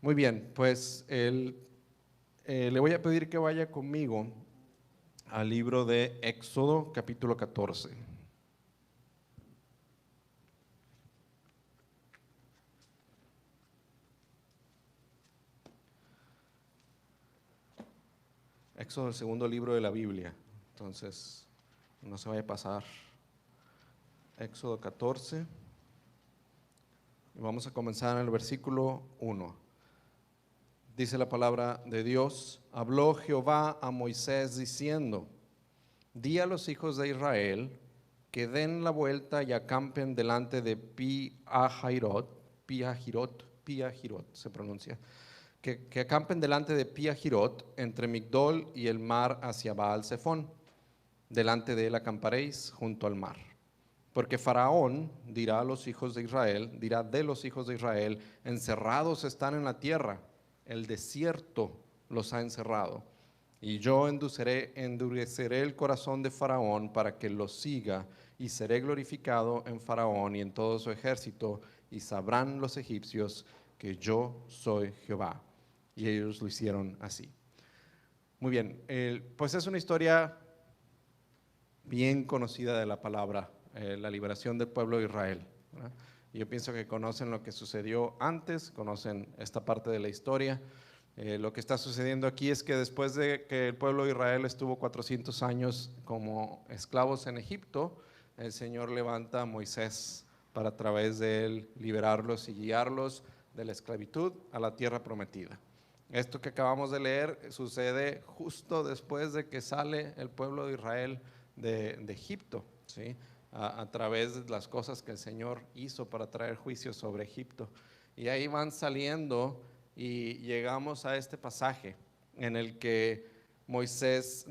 Muy bien, pues le voy a pedir que vaya conmigo al libro de Éxodo, capítulo 14. Éxodo, el segundo libro de la Biblia. Entonces, no se vaya a pasar. Éxodo 14. Y vamos a comenzar en el versículo 1. Dice la palabra de Dios: habló Jehová a Moisés diciendo: di a los hijos de Israel que den la vuelta y acampen delante de Pi-hahirot se pronuncia, que acampen delante de Pi-hahirot, entre Migdol y el mar hacia Baal-Zephón. Delante de él acamparéis junto al mar. Porque Faraón dirá de los hijos de Israel, encerrados están en la tierra, el desierto los ha encerrado. Y yo endureceré el corazón de Faraón para que los siga, y seré glorificado en Faraón y en todo su ejército, y sabrán los egipcios que yo soy Jehová. Y ellos lo hicieron así. Muy bien, pues es una historia bien conocida de la palabra, la liberación del pueblo de Israel, ¿verdad? Yo pienso que conocen lo que sucedió antes, conocen esta parte de la historia. Lo que está sucediendo aquí es que después de que el pueblo de Israel estuvo 400 años como esclavos en Egipto, el Señor levanta a Moisés para a través de él liberarlos y guiarlos de la esclavitud a la tierra prometida. Esto que acabamos de leer sucede justo después de que sale el pueblo de Israel de Egipto, ¿sí? A través de las cosas que el Señor hizo para traer juicio sobre Egipto. Y ahí van saliendo y llegamos a este pasaje en el que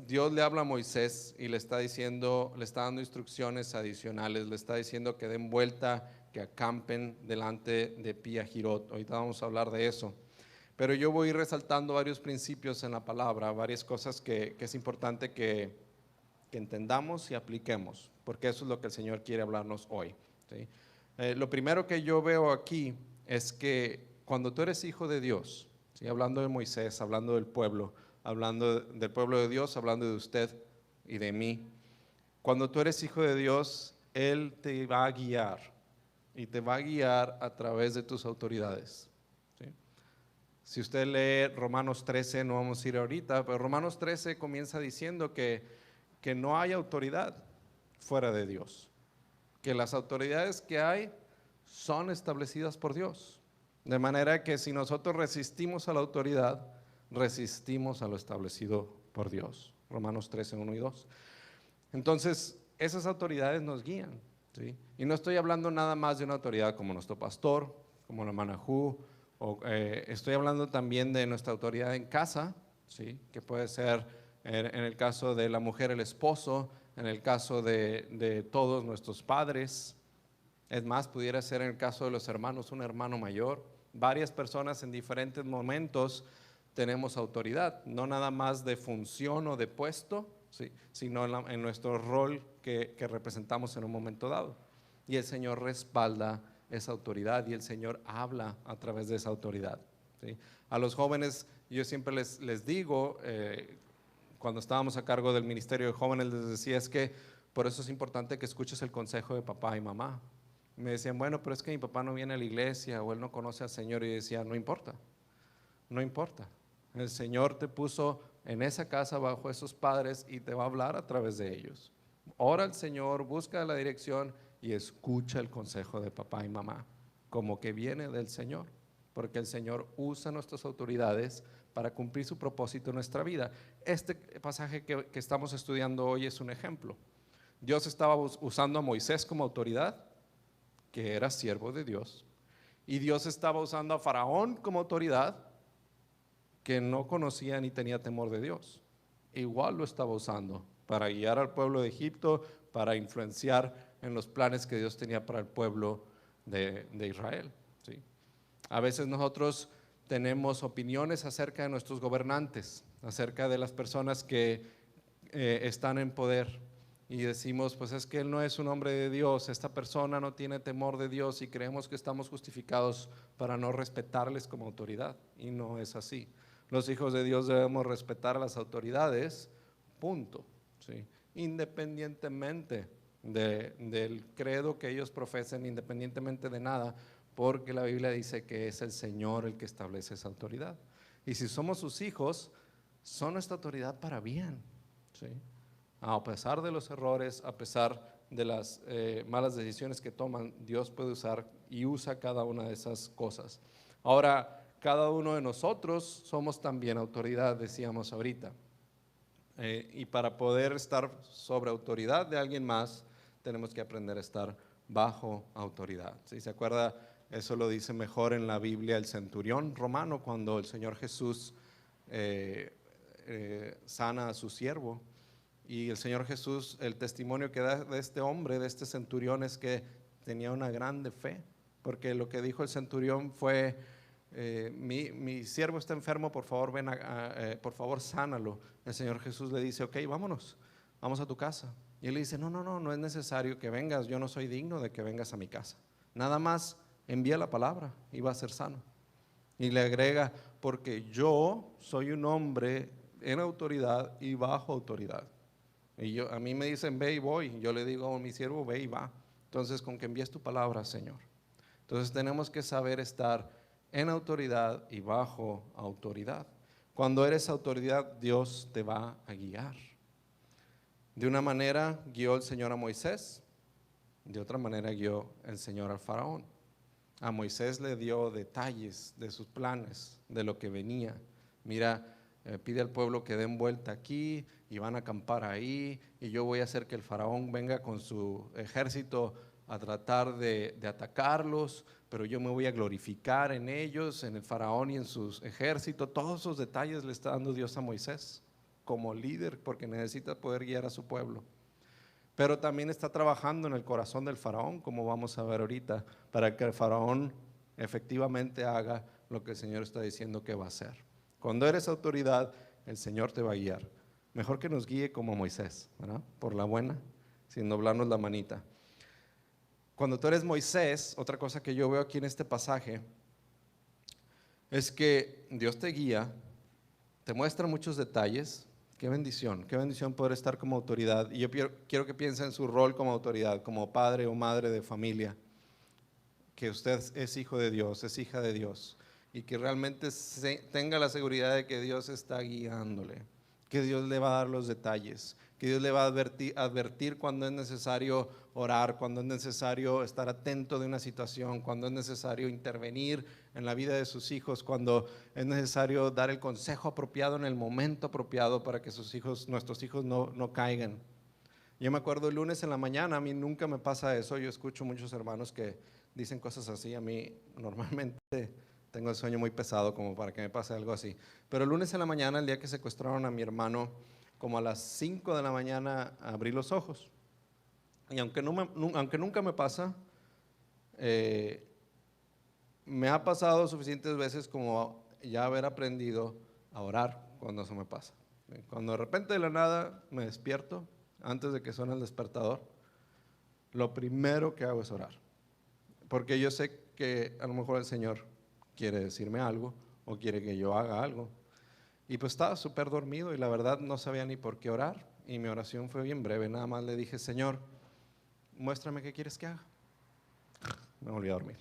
Dios le habla a Moisés y le está dando instrucciones adicionales, le está diciendo que den vuelta, que acampen delante de Pi-hahirot. Ahorita vamos a hablar de eso. Pero yo voy resaltando varios principios en la palabra, varias cosas que es importante que entendamos y apliquemos, porque eso es lo que el Señor quiere hablarnos hoy, ¿sí? Lo primero que yo veo aquí es que cuando tú eres hijo de Dios, ¿sí? Hablando de Moisés, hablando del pueblo, hablando del pueblo de Dios, hablando de usted y de mí, cuando tú eres hijo de Dios, Él te va a guiar y te va a guiar a través de tus autoridades, ¿sí? Si usted lee Romanos 13, no vamos a ir ahorita, pero Romanos 13 comienza diciendo que no hay autoridad fuera de Dios, que las autoridades que hay son establecidas por Dios, de manera que si nosotros resistimos a la autoridad, resistimos a lo establecido por Dios. Romanos 13, 1 y 2. Entonces, esas autoridades nos guían, ¿sí? Y no estoy hablando nada más de una autoridad como nuestro pastor, como la Manajú, estoy hablando también de nuestra autoridad en casa, ¿sí? Que puede ser en el caso de la mujer, el esposo, en el caso de todos nuestros padres. Es más, pudiera ser en el caso de los hermanos, un hermano mayor. Varias personas en diferentes momentos tenemos autoridad, no nada más de función o de puesto, ¿sí? Sino en nuestro rol que representamos en un momento dado. Y el Señor respalda esa autoridad y el Señor habla a través de esa autoridad, ¿sí? A los jóvenes yo siempre les digo, cuando estábamos a cargo del ministerio de jóvenes, les decía, es que por eso es importante que escuches el consejo de papá y mamá. Me decían, bueno, pero es que mi papá no viene a la iglesia o él no conoce al Señor. Y decía, no importa, no importa. El Señor te puso en esa casa bajo esos padres y te va a hablar a través de ellos. Ora al Señor, busca la dirección y escucha el consejo de papá y mamá, como que viene del Señor, porque el Señor usa nuestras autoridades para cumplir su propósito en nuestra vida. Este pasaje que estamos estudiando hoy es un ejemplo. Dios estaba usando a Moisés como autoridad, que era siervo de Dios, y Dios estaba usando a Faraón como autoridad, que no conocía ni tenía temor de Dios. Igual lo estaba usando para guiar al pueblo de Egipto, para influenciar en los planes que Dios tenía para el pueblo de Israel, ¿sí? A veces nosotros tenemos opiniones acerca de nuestros gobernantes, acerca de las personas que están en poder, y decimos, pues es que él no es un hombre de Dios, esta persona no tiene temor de Dios y creemos que estamos justificados para no respetarles como autoridad, y no es así. Los hijos de Dios debemos respetar a las autoridades, punto, ¿sí? Independientemente del credo que ellos profesen, independientemente de nada, porque la Biblia dice que es el Señor el que establece esa autoridad. Y si somos sus hijos, son nuestra autoridad para bien, ¿sí? A pesar de los errores, a pesar de las malas decisiones que toman, Dios puede usar y usa cada una de esas cosas. Ahora, cada uno de nosotros somos también autoridad, decíamos ahorita. Y para poder estar sobre autoridad de alguien más, tenemos que aprender a estar bajo autoridad. ¿Sí? ¿Se acuerda? Eso lo dice mejor en la Biblia el centurión romano, cuando el Señor Jesús sana a su siervo. Y el Señor Jesús, el testimonio que da de este hombre, de este centurión, es que tenía una grande fe, porque lo que dijo el centurión fue, mi siervo está enfermo, por favor, por favor, sánalo. El Señor Jesús le dice, ok, vámonos, vamos a tu casa. Y él le dice, no es necesario que vengas, yo no soy digno de que vengas a mi casa. Nada más envía la palabra y va a ser sano. Y le agrega, porque yo soy un hombre en autoridad y bajo autoridad. Y a mí me dicen, ve y voy. Yo le digo a mi siervo, ve y va. Entonces, con que envíes tu palabra, Señor. Entonces, tenemos que saber estar en autoridad y bajo autoridad. Cuando eres autoridad, Dios te va a guiar. De una manera guió el Señor a Moisés, de otra manera guió el Señor al faraón. A Moisés le dio detalles de sus planes, de lo que venía. Mira, pide al pueblo que den vuelta aquí y van a acampar ahí, y yo voy a hacer que el faraón venga con su ejército a tratar de atacarlos, pero yo me voy a glorificar en ellos, en el faraón y en sus ejércitos. Todos esos detalles le está dando Dios a Moisés como líder, porque necesita poder guiar a su pueblo. Pero también está trabajando en el corazón del faraón, como vamos a ver ahorita, para que el faraón efectivamente haga lo que el Señor está diciendo que va a hacer. Cuando eres autoridad, el Señor te va a guiar. Mejor que nos guíe como Moisés, ¿verdad? Por la buena, sin doblarnos la manita. Cuando tú eres Moisés, otra cosa que yo veo aquí en este pasaje es que Dios te guía, te muestra muchos detalles. Qué bendición poder estar como autoridad. Y yo quiero que piense en su rol como autoridad, como padre o madre de familia, que usted es hijo de Dios, es hija de Dios, y que realmente tenga la seguridad de que Dios está guiándole, que Dios le va a dar los detalles, que Dios le va a advertir cuando es necesario orar, cuando es necesario estar atento de una situación, cuando es necesario intervenir en la vida de sus hijos, cuando es necesario dar el consejo apropiado en el momento apropiado para que nuestros hijos no caigan. Yo me acuerdo el lunes en la mañana, a mí nunca me pasa eso, yo escucho muchos hermanos que dicen cosas así, a mí normalmente tengo el sueño muy pesado como para que me pase algo así, pero el lunes en la mañana, el día que secuestraron a mi hermano, como a las 5 de la mañana abrí los ojos, y aunque nunca me pasa, me ha pasado suficientes veces como ya haber aprendido a orar cuando eso me pasa. Cuando de repente de la nada me despierto, antes de que suene el despertador, lo primero que hago es orar, porque yo sé que a lo mejor el Señor quiere decirme algo o quiere que yo haga algo. Y pues estaba súper dormido y la verdad no sabía ni por qué orar, y mi oración fue bien breve, nada más le dije, Señor, muéstrame qué quieres que haga. Me volví a dormir.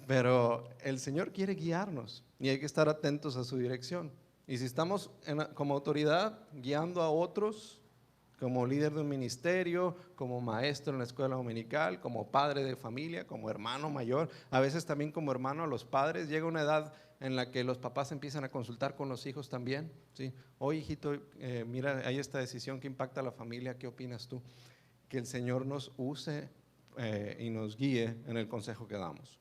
Pero el Señor quiere guiarnos y hay que estar atentos a su dirección. Y si estamos como autoridad guiando a otros, como líder de un ministerio, como maestro en la escuela dominical, como padre de familia, como hermano mayor, a veces también como hermano a los padres, llega una edad en la que los papás empiezan a consultar con los hijos también, ¿sí? Oye, hijito, mira, hay esta decisión que impacta a la familia, ¿qué opinas tú? Que el Señor nos use y nos guíe en el consejo que damos.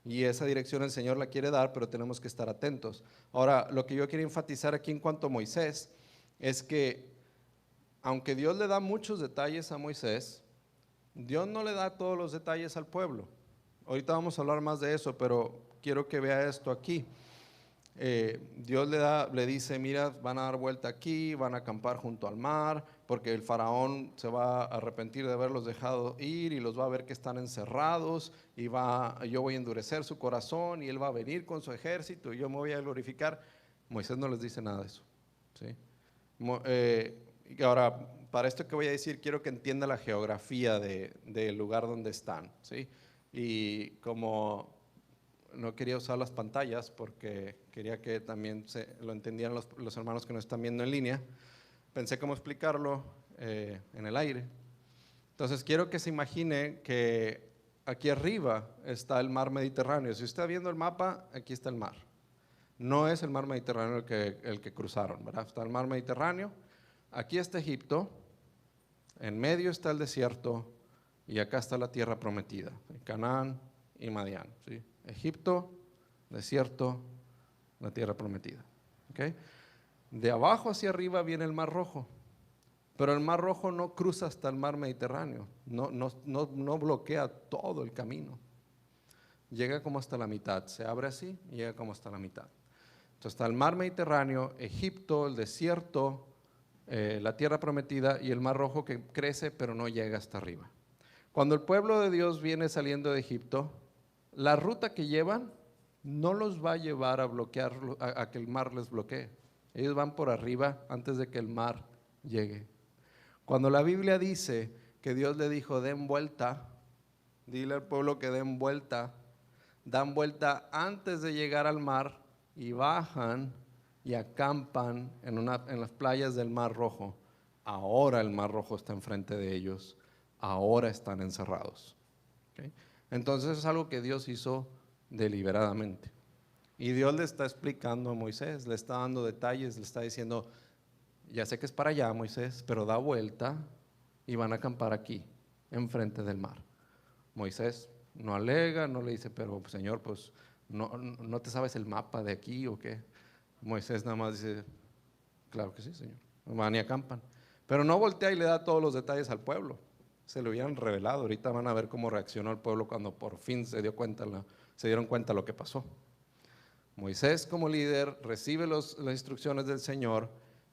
Y esa dirección el Señor la quiere dar, pero tenemos que estar atentos. Ahora, lo que yo quiero enfatizar aquí en cuanto a Moisés es que aunque Dios le da muchos detalles a Moisés, Dios no le da todos los detalles al pueblo. Ahorita vamos a hablar más de eso, pero quiero que vea esto aquí. Dios le dice, mira, van a dar vuelta aquí, van a acampar junto al mar, porque el faraón se va a arrepentir de haberlos dejado ir y los va a ver que están encerrados y yo voy a endurecer su corazón y él va a venir con su ejército y yo me voy a glorificar. Moisés no les dice nada de eso, ¿sí? Y ahora, para esto que voy a decir, quiero que entienda la geografía del lugar donde están, ¿sí? Y como no quería usar las pantallas porque quería que también lo entendieran los hermanos que nos están viendo en línea, pensé cómo explicarlo en el aire. Entonces quiero que se imagine que aquí arriba está el mar Mediterráneo. Si usted está viendo el mapa, aquí está el mar. No es el mar Mediterráneo el que cruzaron, ¿verdad? Está el mar Mediterráneo, aquí está Egipto, en medio está el desierto y acá está la tierra prometida, Canaán y Madián, ¿sí? Egipto, desierto, la tierra prometida, ¿okay? De abajo hacia arriba viene el Mar Rojo, pero el Mar Rojo no cruza hasta el mar Mediterráneo, no bloquea todo el camino, llega como hasta la mitad, se abre así y llega como hasta la mitad. Entonces está el mar Mediterráneo, Egipto, el desierto, la tierra prometida y el Mar Rojo que crece pero no llega hasta arriba. Cuando el pueblo de Dios viene saliendo de Egipto, la ruta que llevan no los va a llevar a bloquear, a que el mar les bloquee. Ellos van por arriba antes de que el mar llegue. Cuando la Biblia dice que Dios le dijo, den vuelta, dile al pueblo que den vuelta, dan vuelta antes de llegar al mar y bajan y acampan en las playas del Mar Rojo. Ahora el Mar Rojo está enfrente de ellos, ahora están encerrados. ¿Okay? Entonces es algo que Dios hizo deliberadamente. Y Dios le está explicando a Moisés, le está dando detalles, le está diciendo, ya sé que es para allá, Moisés, pero da vuelta y van a acampar aquí, enfrente del mar. Moisés no alega, no le dice, pero Señor, pues no te sabes el mapa de aquí o qué. Moisés nada más dice, claro que sí, Señor. Van y acampan. Pero no voltea y le da todos los detalles al pueblo. Se lo hubieran revelado. Ahorita van a ver cómo reaccionó el pueblo cuando por fin se dieron cuenta lo que pasó. Moisés como líder recibe las instrucciones del Señor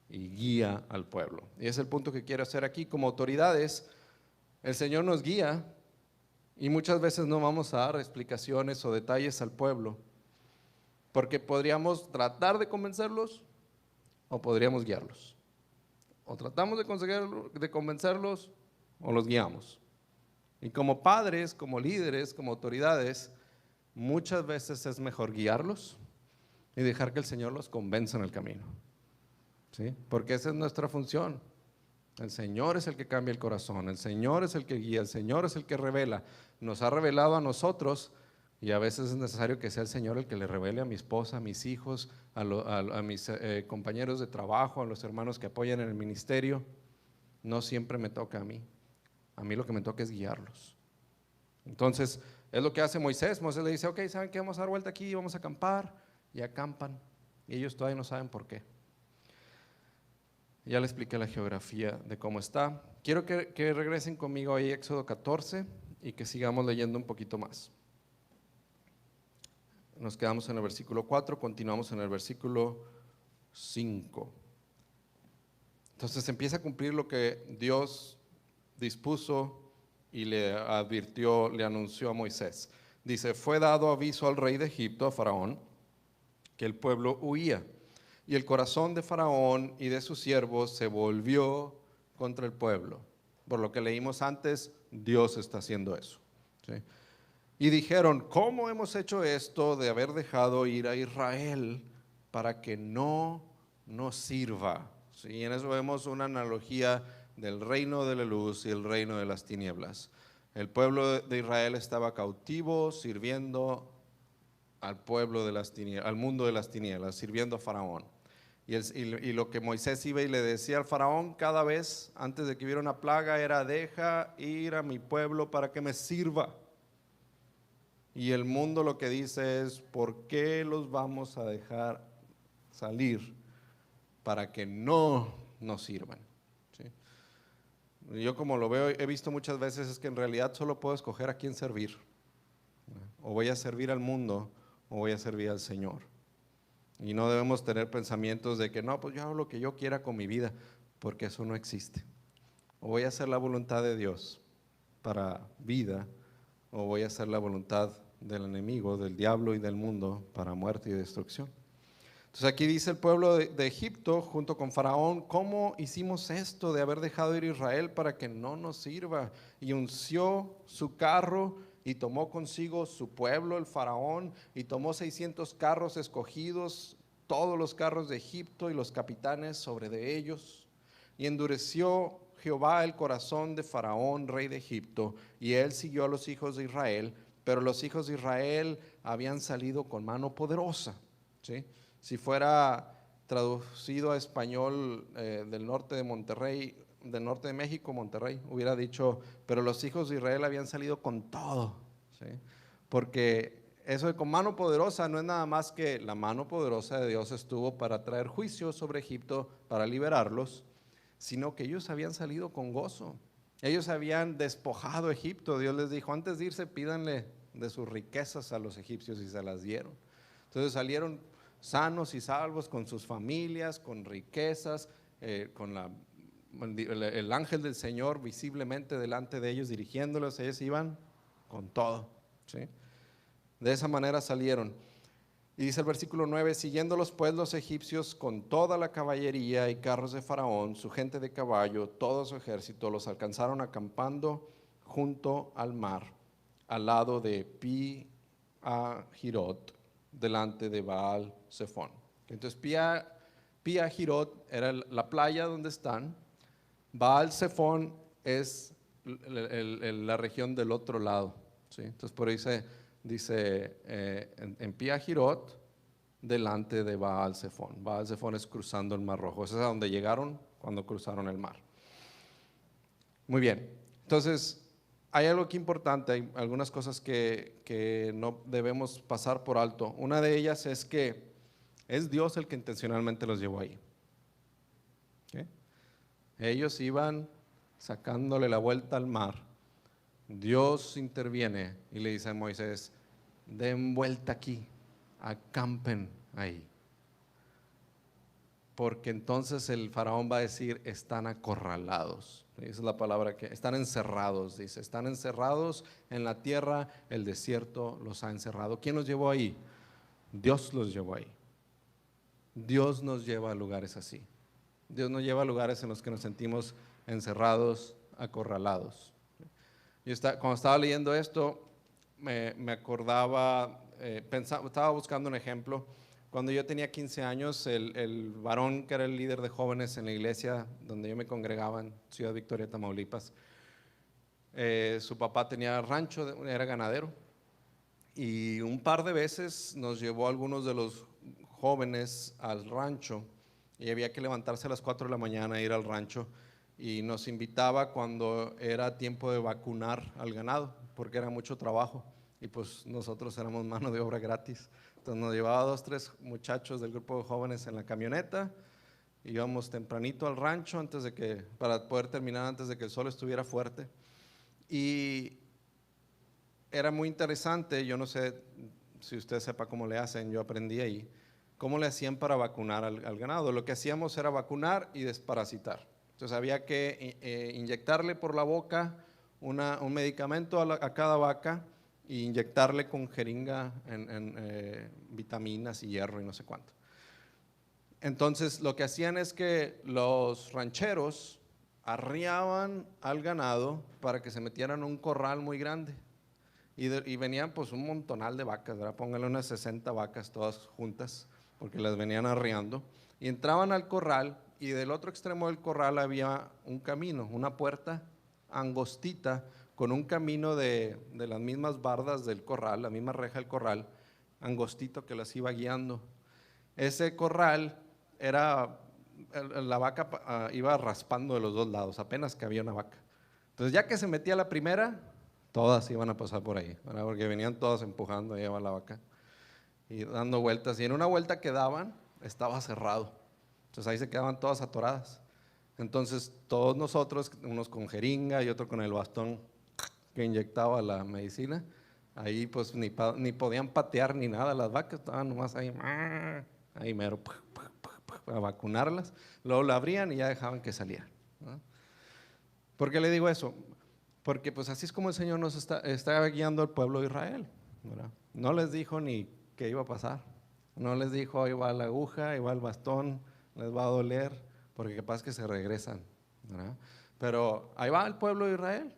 y guía al pueblo. Y es el punto que quiero hacer aquí. Como autoridades, el Señor nos guía y muchas veces no vamos a dar explicaciones o detalles al pueblo, porque podríamos tratar de convencerlos o podríamos guiarlos. O tratamos de convencerlos o los guiamos. Y como padres, como líderes, como autoridades, muchas veces es mejor guiarlos y dejar que el Señor los convenza en el camino, ¿sí? Porque esa es nuestra función. El Señor es el que cambia el corazón, el Señor es el que guía, el Señor es el que revela. Nos ha revelado a nosotros y a veces es necesario que sea el Señor el que le revele a mi esposa, a mis hijos, a mis compañeros de trabajo, a los hermanos que apoyan en el ministerio. No siempre me toca a mí lo que me toca es guiarlos. Entonces, es lo que hace Moisés. Moisés le dice, ok, ¿saben qué? Vamos a dar vuelta aquí, vamos a acampar. Y acampan. Y ellos todavía no saben por qué. Ya le expliqué la geografía de cómo está. Quiero que regresen conmigo ahí a Éxodo 14 y que sigamos leyendo un poquito más. Nos quedamos en el versículo 4, continuamos en el versículo 5. Entonces empieza a cumplir lo que Dios dispuso y le advirtió, le anunció a Moisés. Dice, fue dado aviso al rey de Egipto, a Faraón, que el pueblo huía. Y el corazón de Faraón y de sus siervos se volvió contra el pueblo. Por lo que leímos antes, Dios está haciendo eso, ¿sí? Y dijeron, ¿cómo hemos hecho esto de haber dejado ir a Israel para que no nos sirva? ¿Sí? Y en eso vemos una analogía del reino de la luz y el reino de las tinieblas. El pueblo de Israel estaba cautivo, sirviendo al pueblo de las tinieblas, al mundo de las tinieblas, sirviendo a Faraón. Y lo que Moisés iba y le decía al Faraón cada vez, antes de que hubiera una plaga, era, deja ir a mi pueblo para que me sirva. Y el mundo lo que dice es, ¿por qué los vamos a dejar salir para que no nos sirvan? ¿Sí? Yo como lo veo, he visto muchas veces es que en realidad solo puedo escoger a quién servir. O voy a servir al mundo o voy a servir al Señor. Y no debemos tener pensamientos de que no, pues yo hago lo que yo quiera con mi vida, porque eso no existe. O voy a hacer la voluntad de Dios para vida, o voy a hacer la voluntad del enemigo, del diablo y del mundo para muerte y destrucción. Entonces aquí dice el pueblo de Egipto junto con Faraón: ¿cómo hicimos esto de haber dejado ir a Israel para que no nos sirva? Y unció su carro y tomó consigo su pueblo, el Faraón, y tomó 600 carros escogidos, todos los carros de Egipto y los capitanes sobre de ellos. Y endureció Jehová el corazón de Faraón, rey de Egipto, y él siguió a los hijos de Israel, pero los hijos de Israel habían salido con mano poderosa, ¿sí? Si fuera traducido a español del norte de Monterrey, del norte de México, Monterrey, hubiera dicho, pero los hijos de Israel habían salido con todo, ¿sí? Porque eso de con mano poderosa no es nada más que la mano poderosa de Dios estuvo para traer juicio sobre Egipto, para liberarlos, sino que ellos habían salido con gozo. Ellos habían despojado a Egipto. Dios les dijo, antes de irse, pídanle de sus riquezas a los egipcios, y se las dieron. Entonces salieron sanos y salvos con sus familias, con riquezas, con el ángel del Señor visiblemente delante de ellos, dirigiéndolos. Ellos iban con todo, ¿sí? De esa manera salieron. Y dice el versículo 9, siguiéndolos pues los egipcios con toda la caballería y carros de Faraón, su gente de caballo, todo su ejército, los alcanzaron acampando junto al mar, al lado de Pi-hahirot, delante de Baal Zephón. Entonces Pi-hahirot era la playa donde están. Baal Zephón es la región del otro lado, ¿sí? Entonces por ahí dice en Pi-hahirot, delante de Baal Zephón. Baal Zephón es cruzando el Mar Rojo. Ese es a donde llegaron cuando cruzaron el mar. Muy bien. Entonces, hay algo aquí importante, hay algunas cosas que no debemos pasar por alto. Una de ellas es que es Dios el que intencionalmente los llevó ahí. ¿Okay? Ellos iban sacándole la vuelta al mar. Dios interviene y le dice a Moisés, den vuelta aquí, acampen ahí. Porque entonces el faraón va a decir, están acorralados. Esa es la palabra que, están encerrados, dice, están encerrados en la tierra, el desierto los ha encerrado. ¿Quién los llevó ahí? Dios los llevó ahí. Dios nos lleva a lugares así. Dios nos lleva a lugares en los que nos sentimos encerrados, acorralados. Cuando estaba leyendo esto, me acordaba, estaba buscando un ejemplo. Cuando yo tenía 15 años, el varón que era el líder de jóvenes en la iglesia donde yo me congregaba en Ciudad Victoria, Tamaulipas, su papá tenía rancho, era ganadero, y un par de veces nos llevó a algunos de los jóvenes al rancho, y había que levantarse a las 4 de la mañana e ir al rancho, y nos invitaba cuando era tiempo de vacunar al ganado, porque era mucho trabajo, y pues nosotros éramos mano de obra gratis. Entonces nos llevaba 2, 3 muchachos del grupo de jóvenes en la camioneta, íbamos tempranito al rancho para poder terminar antes de que el sol estuviera fuerte. Y era muy interesante, yo no sé si usted sepa cómo le hacen, yo aprendí ahí, cómo le hacían para vacunar al ganado. Lo que hacíamos era vacunar y desparasitar. Entonces había que inyectarle por la boca un medicamento a cada vaca, e inyectarle con jeringa en vitaminas y hierro y no sé cuánto. Entonces lo que hacían es que los rancheros arriaban al ganado para que se metieran en un corral muy grande, y venían pues un montonal de vacas, ¿verdad? Póngale unas 60 vacas todas juntas, porque las venían arriando, y entraban al corral, y del otro extremo del corral había un camino, una puerta angostita, con un camino de las mismas bardas del corral, la misma reja del corral, angostito, que las iba guiando. Ese corral la vaca iba raspando de los dos lados, apenas que había una vaca. Entonces ya que se metía la primera, todas iban a pasar por ahí, ¿verdad? Porque venían todas empujando, ahí va la vaca, y dando vueltas, y en una vuelta que daban, estaba cerrado. Entonces ahí se quedaban todas atoradas. Entonces todos nosotros, unos con jeringa y otro con el bastón que inyectaba la medicina, ahí pues ni podían patear ni nada, las vacas estaban nomás ahí. ahí mero, a vacunarlas, luego la abrían y ya dejaban que salieran, ¿no? ¿Por qué le digo eso? Porque pues así es como el Señor nos está guiando al pueblo de Israel, ¿verdad? No les dijo ni qué iba a pasar, no les dijo ahí va la aguja, ahí va el bastón, les va a doler, porque capaz que se regresan, ¿verdad? Pero ahí va el pueblo de Israel,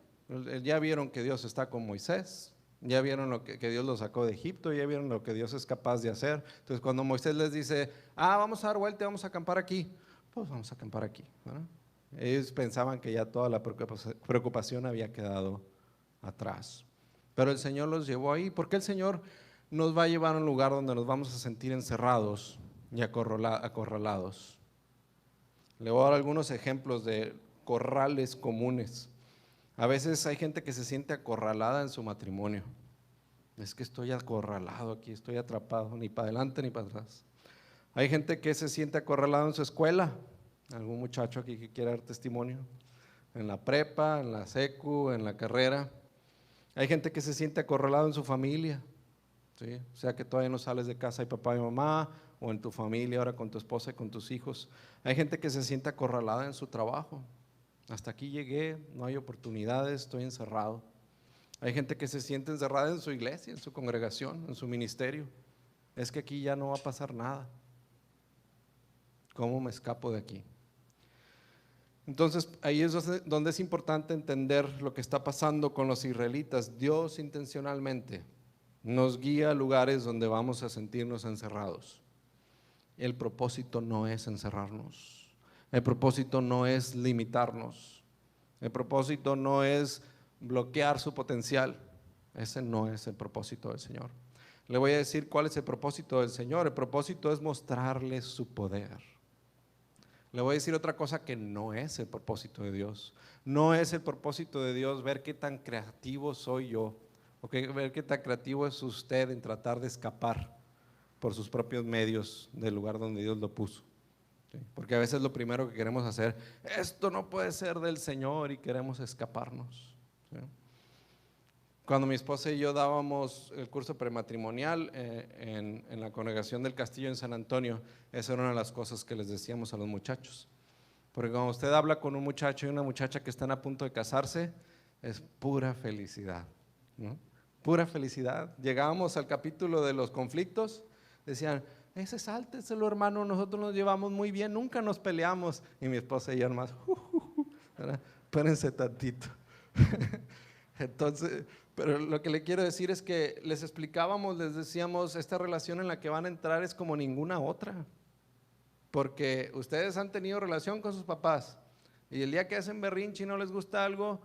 ya vieron que Dios está con Moisés, ya vieron que Dios los sacó de Egipto, ya vieron lo que Dios es capaz de hacer. Entonces cuando Moisés les dice, vamos a dar vuelta, vamos a acampar aquí, pues vamos a acampar aquí, ¿verdad? Ellos pensaban que ya toda la preocupación había quedado atrás. Pero el Señor los llevó ahí. ¿Por qué el Señor nos va a llevar a un lugar donde nos vamos a sentir encerrados y acorralados? Le voy a dar algunos ejemplos de corrales comunes. A veces hay gente que se siente acorralada en su matrimonio. Es que estoy acorralado aquí, estoy atrapado, ni para adelante ni para atrás. Hay gente que se siente acorralado en su escuela. ¿Algún muchacho aquí que quiera dar testimonio? En la prepa, en la secu, en la carrera. Hay gente que se siente acorralado en su familia, ¿sí? O sea que todavía no sales de casa de papá y mamá, o en tu familia ahora con tu esposa y con tus hijos. Hay gente que se siente acorralada en su trabajo. Hasta aquí llegué, no hay oportunidades, estoy encerrado. Hay gente que se siente encerrada en su iglesia, en su congregación, en su ministerio. Es que aquí ya no va a pasar nada. ¿Cómo me escapo de aquí? Entonces ahí es donde es importante entender lo que está pasando con los israelitas. Dios intencionalmente nos guía a lugares donde vamos a sentirnos encerrados. El propósito no es encerrarnos. El propósito no es limitarnos. El propósito no es bloquear su potencial. Ese no es el propósito del Señor. Le voy a decir cuál es el propósito del Señor. El propósito es mostrarle su poder. Le voy a decir otra cosa que no es el propósito de Dios. No es el propósito de Dios ver qué tan creativo soy yo, o ver qué tan creativo es usted en tratar de escapar por sus propios medios del lugar donde Dios lo puso. ¿Sí? Porque a veces lo primero que queremos hacer, esto no puede ser del Señor, y queremos escaparnos. ¿Sí? Cuando mi esposa y yo dábamos el curso prematrimonial en la congregación del Castillo en San Antonio, esa era una de las cosas que les decíamos a los muchachos. Porque cuando usted habla con un muchacho y una muchacha que están a punto de casarse, es pura felicidad, ¿no? Pura felicidad. Llegábamos al capítulo de los conflictos, decían, ese sálteselo, hermano, nosotros nos llevamos muy bien, nunca nos peleamos. Y mi esposa y yo más, espérense tantito. Entonces, pero lo que le quiero decir es que les explicábamos, les decíamos, esta relación en la que van a entrar es como ninguna otra. Porque ustedes han tenido relación con sus papás y el día que hacen berrinche y no les gusta algo,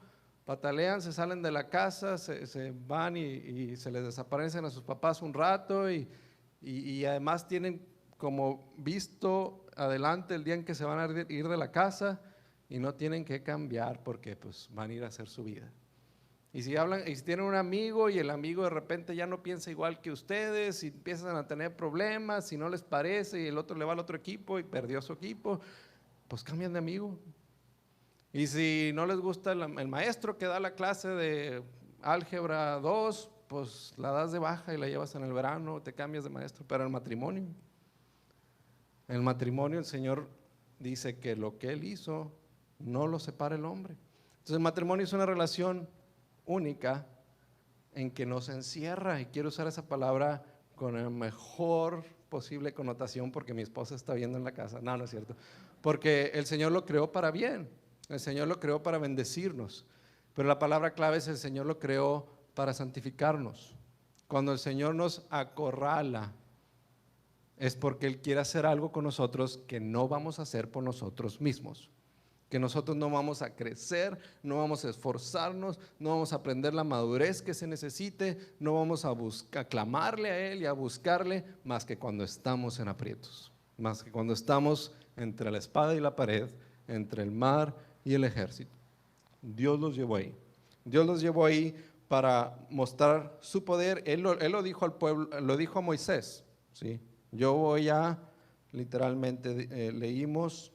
patalean, se salen de la casa, se van y se les desaparecen a sus papás un rato y además tienen como visto adelante el día en que se van a ir de la casa y no tienen que cambiar porque pues van a ir a hacer su vida. Y si hablan, y si tienen un amigo y el amigo de repente ya no piensa igual que ustedes y empiezan a tener problemas, si no les parece y el otro le va al otro equipo y perdió su equipo, pues cambian de amigo. Y si no les gusta el maestro que da la clase de álgebra 2, pues la das de baja y la llevas en el verano, te cambias de maestro. Pero el matrimonio el Señor dice que lo que Él hizo no lo separa el hombre. Entonces el matrimonio es una relación única en que nos encierra, y quiero usar esa palabra con la mejor posible connotación porque mi esposa está viendo en la casa, no, no es cierto, porque el Señor lo creó para bien, el Señor lo creó para bendecirnos, pero la palabra clave es el Señor lo creó para santificarnos. Cuando el Señor nos acorrala es porque Él quiere hacer algo con nosotros que no vamos a hacer por nosotros mismos, que nosotros no vamos a crecer, no vamos a esforzarnos, no vamos a aprender la madurez que se necesite, no vamos a clamarle a Él y a buscarle más que cuando estamos en aprietos, más que cuando estamos entre la espada y la pared, entre el mar y el ejército. Dios los llevó ahí. Dios los llevó ahí para mostrar su poder. Él lo dijo al pueblo, lo dijo a Moisés, ¿sí? Yo voy a, literalmente leímos.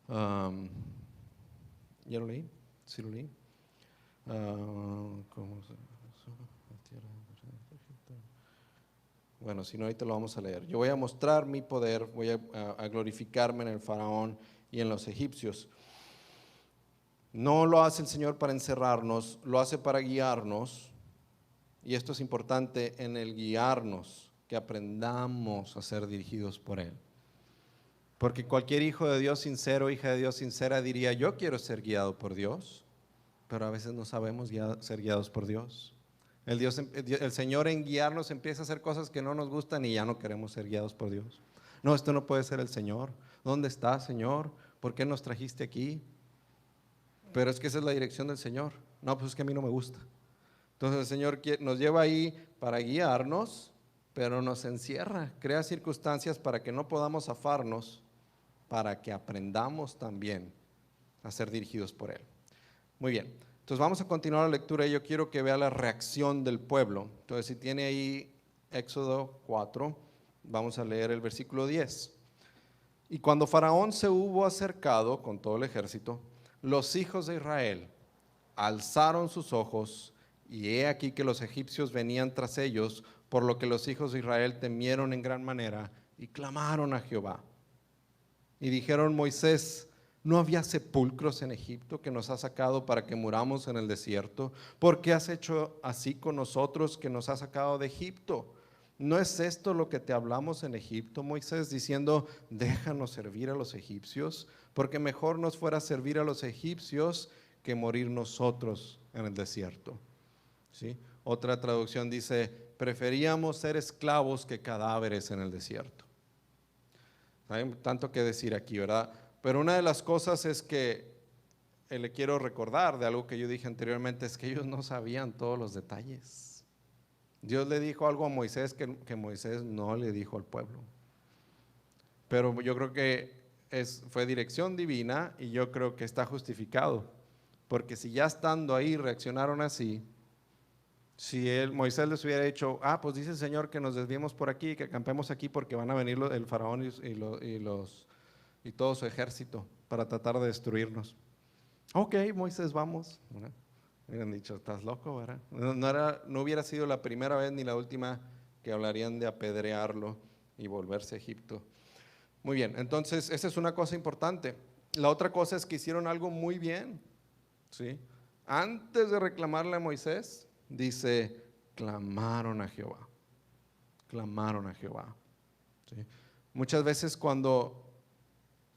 ¿Ya lo leí? ¿Sí lo leí? ¿Cómo se? Bueno, si no, ahorita lo vamos a leer. Yo voy a mostrar mi poder, voy a glorificarme en el faraón y en los egipcios. No lo hace el Señor para encerrarnos, lo hace para guiarnos. Y esto es importante en el guiarnos, que aprendamos a ser dirigidos por Él. Porque cualquier hijo de Dios sincero, hija de Dios sincera diría, yo quiero ser guiado por Dios, pero a veces no sabemos ser guiados por Dios. El Señor en guiarnos empieza a hacer cosas que no nos gustan y ya no queremos ser guiados por Dios. No, esto no puede ser el Señor. ¿Dónde está, Señor? ¿Por qué nos trajiste aquí? Pero es que esa es la dirección del Señor. No, pues es que a mí no me gusta. Entonces el Señor nos lleva ahí para guiarnos, pero nos encierra, crea circunstancias para que no podamos zafarnos, para que aprendamos también a ser dirigidos por Él. Muy bien, entonces vamos a continuar la lectura y yo quiero que vea la reacción del pueblo. Entonces si tiene ahí Éxodo 4, vamos a leer el versículo 10. Y cuando Faraón se hubo acercado con todo el ejército, los hijos de Israel alzaron sus ojos y he aquí que los egipcios venían tras ellos, por lo que los hijos de Israel temieron en gran manera y clamaron a Jehová. Y dijeron, Moisés, ¿no había sepulcros en Egipto que nos has sacado para que muramos en el desierto? ¿Por qué has hecho así con nosotros que nos has sacado de Egipto? ¿No es esto lo que te hablamos en Egipto, Moisés, diciendo, déjanos servir a los egipcios? Porque mejor nos fuera servir a los egipcios que morir nosotros en el desierto. ¿Sí? Otra traducción dice, preferíamos ser esclavos que cadáveres en el desierto. Hay tanto que decir aquí, ¿verdad? Pero una de las cosas es que le quiero recordar de algo que yo dije anteriormente, es que ellos no sabían todos los detalles. Dios le dijo algo a Moisés que Moisés no le dijo al pueblo. Pero yo creo que fue dirección divina y yo creo que está justificado. Porque si ya estando ahí reaccionaron así, si Moisés les hubiera dicho, pues dice el Señor que nos desviemos por aquí, que acampemos aquí porque van a venir el faraón y todo su ejército para tratar de destruirnos. Ok, Moisés, vamos. Hubieran dicho, estás loco, ¿verdad? No hubiera sido la primera vez ni la última que hablarían de apedrearlo y volverse a Egipto. Muy bien, entonces esa es una cosa importante. La otra cosa es que hicieron algo muy bien, ¿sí? Antes de reclamarle a Moisés, dice, clamaron a Jehová. Clamaron a Jehová. ¿Sí? Muchas veces cuando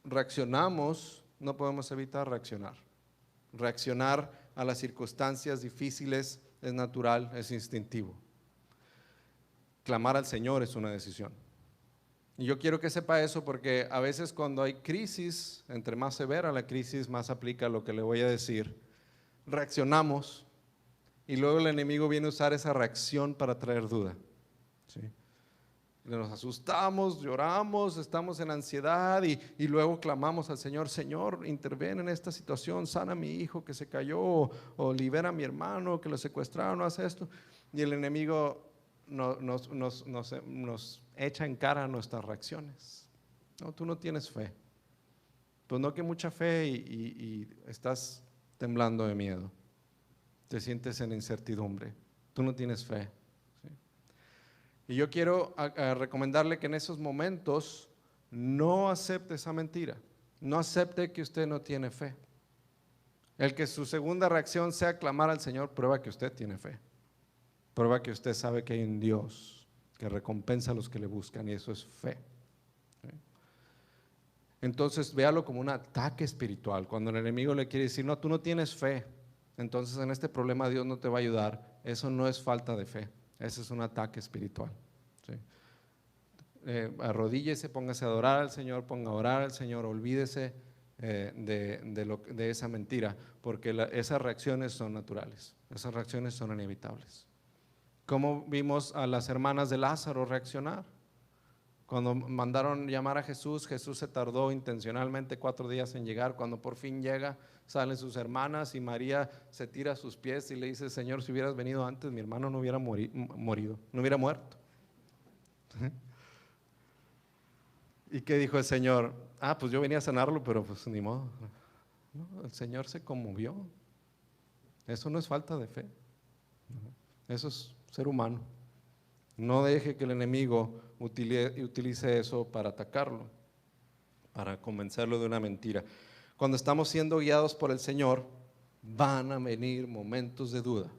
reaccionamos, no podemos evitar reaccionar. Reaccionar a las circunstancias difíciles es natural, es instintivo. Clamar al Señor es una decisión. Y yo quiero que sepa eso porque a veces cuando hay crisis, entre más severa la crisis, más aplica lo que le voy a decir. Reaccionamos y luego el enemigo viene a usar esa reacción para traer duda. ¿Sí? Nos asustamos, lloramos, estamos en ansiedad y luego clamamos al Señor, Señor, interven en esta situación, sana a mi hijo que se cayó o libera a mi hermano que lo secuestraron, no hace esto. Y el enemigo nos echa en cara nuestras reacciones. No, tú no tienes fe. Pues no que mucha fe y estás temblando de miedo. Te sientes en incertidumbre. Tú no tienes fe. ¿Sí? Y yo quiero recomendarle que en esos momentos no acepte esa mentira. No acepte que usted no tiene fe. El que su segunda reacción sea clamar al Señor, prueba que usted tiene fe. Prueba que usted sabe que hay un Dios que recompensa a los que le buscan y eso es fe. ¿Sí? Entonces véalo como un ataque espiritual. Cuando el enemigo le quiere decir, no, tú no tienes fe, entonces en este problema Dios no te va a ayudar. Eso no es falta de fe, ese es un ataque espiritual. ¿Sí? Arrodíllese, póngase a adorar al Señor, ponga a orar al Señor, olvídese de esa mentira, porque esas reacciones son naturales, esas reacciones son inevitables. ¿Cómo vimos a las hermanas de Lázaro reaccionar? Cuando mandaron llamar a Jesús, Jesús se tardó intencionalmente 4 días en llegar. Cuando por fin llega, salen sus hermanas y María se tira a sus pies y le dice, Señor, si hubieras venido antes, mi hermano no hubiera morido, no hubiera muerto. ¿Y qué dijo el Señor? Pues yo venía a sanarlo, pero pues ni modo. No, el Señor se conmovió. Eso no es falta de fe. Eso es ser humano. No deje que el enemigo utilice eso para atacarlo, para convencerlo de una mentira. Cuando estamos siendo guiados por el Señor, van a venir momentos de duda.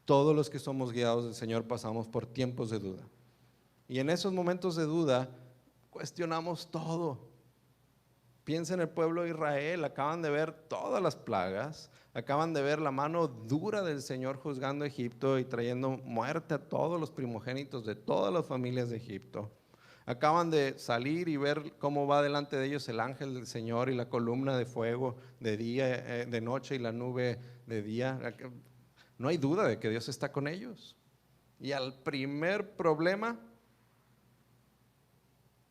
Todos los que somos guiados del Señor pasamos por tiempos de duda. Y en esos momentos de duda, cuestionamos todo. Piensa en el pueblo de Israel, acaban de ver todas las plagas, acaban de ver la mano dura del Señor juzgando a Egipto y trayendo muerte a todos los primogénitos de todas las familias de Egipto. Acaban de salir y ver cómo va delante de ellos el ángel del Señor y la columna de fuego de día, de noche y la nube de día. No hay duda de que Dios está con ellos. Y al primer problema,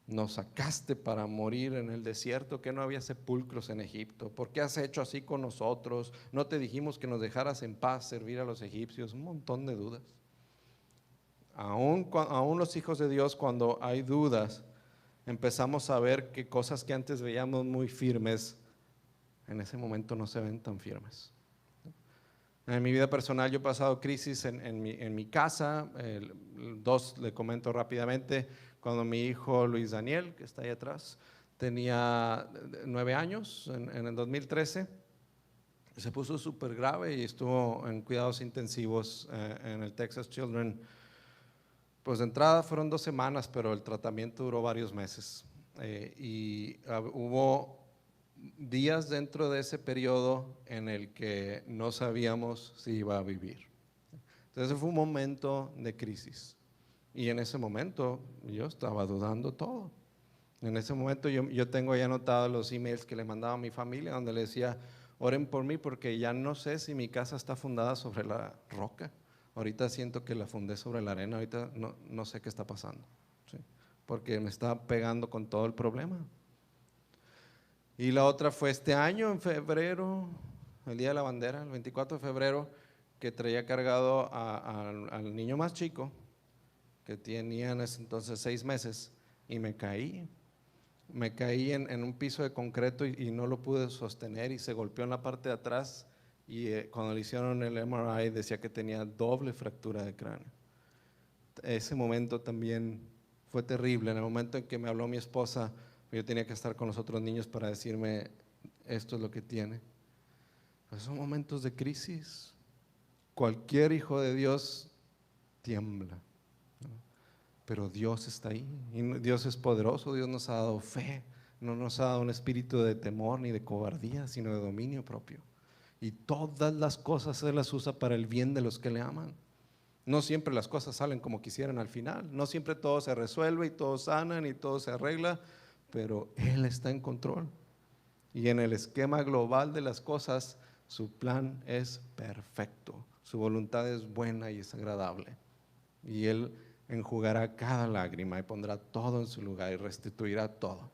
nos sacaste para morir en el desierto, que no había sepulcros en Egipto. ¿Por qué has hecho así con nosotros? ¿No te dijimos que nos dejaras en paz servir a los egipcios? Un montón de dudas. Aún los hijos de Dios, cuando hay dudas, empezamos a ver que cosas que antes veíamos muy firmes, en ese momento no se ven tan firmes. En mi vida personal yo he pasado crisis en mi casa, dos le comento rápidamente. Cuando mi hijo Luis Daniel, que está ahí atrás, tenía 9 años, en el 2013, se puso súper grave y estuvo en cuidados intensivos en el Texas Children. Pues de entrada fueron 2 semanas, pero el tratamiento duró varios meses. Hubo días dentro de ese periodo en el que no sabíamos si iba a vivir. Entonces fue un momento de crisis. Y en ese momento yo estaba dudando todo. En ese momento yo tengo ya anotados los emails que le mandaba a mi familia, donde le decía, oren por mí porque ya no sé si mi casa está fundada sobre la roca. Ahorita siento que la fundé sobre la arena, ahorita no sé qué está pasando, ¿sí? Porque me está pegando con todo el problema. Y la otra fue este año, en febrero, el Día de la Bandera, el 24 de febrero, que traía cargado al niño más chico, que tenía en ese entonces 6 meses, y me caí. Me caí en un piso de concreto y no lo pude sostener y se golpeó en la parte de atrás y cuando le hicieron el MRI decía que tenía doble fractura de cráneo. Ese momento también fue terrible. En el momento en que me habló mi esposa, yo tenía que estar con los otros niños para decirme, esto es lo que tiene. Pues son momentos de crisis. Cualquier hijo de Dios tiembla, ¿no? Pero Dios está ahí, y Dios es poderoso. Dios nos ha dado fe, no nos ha dado un espíritu de temor ni de cobardía, sino de dominio propio. Y todas las cosas Él las usa para el bien de los que le aman. No siempre las cosas salen como quisieran al final, no siempre todo se resuelve y todo sanan y todo se arregla, pero Él está en control. Y en el esquema global de las cosas, su plan es perfecto, su voluntad es buena y es agradable. Y Él enjugará cada lágrima y pondrá todo en su lugar y restituirá todo.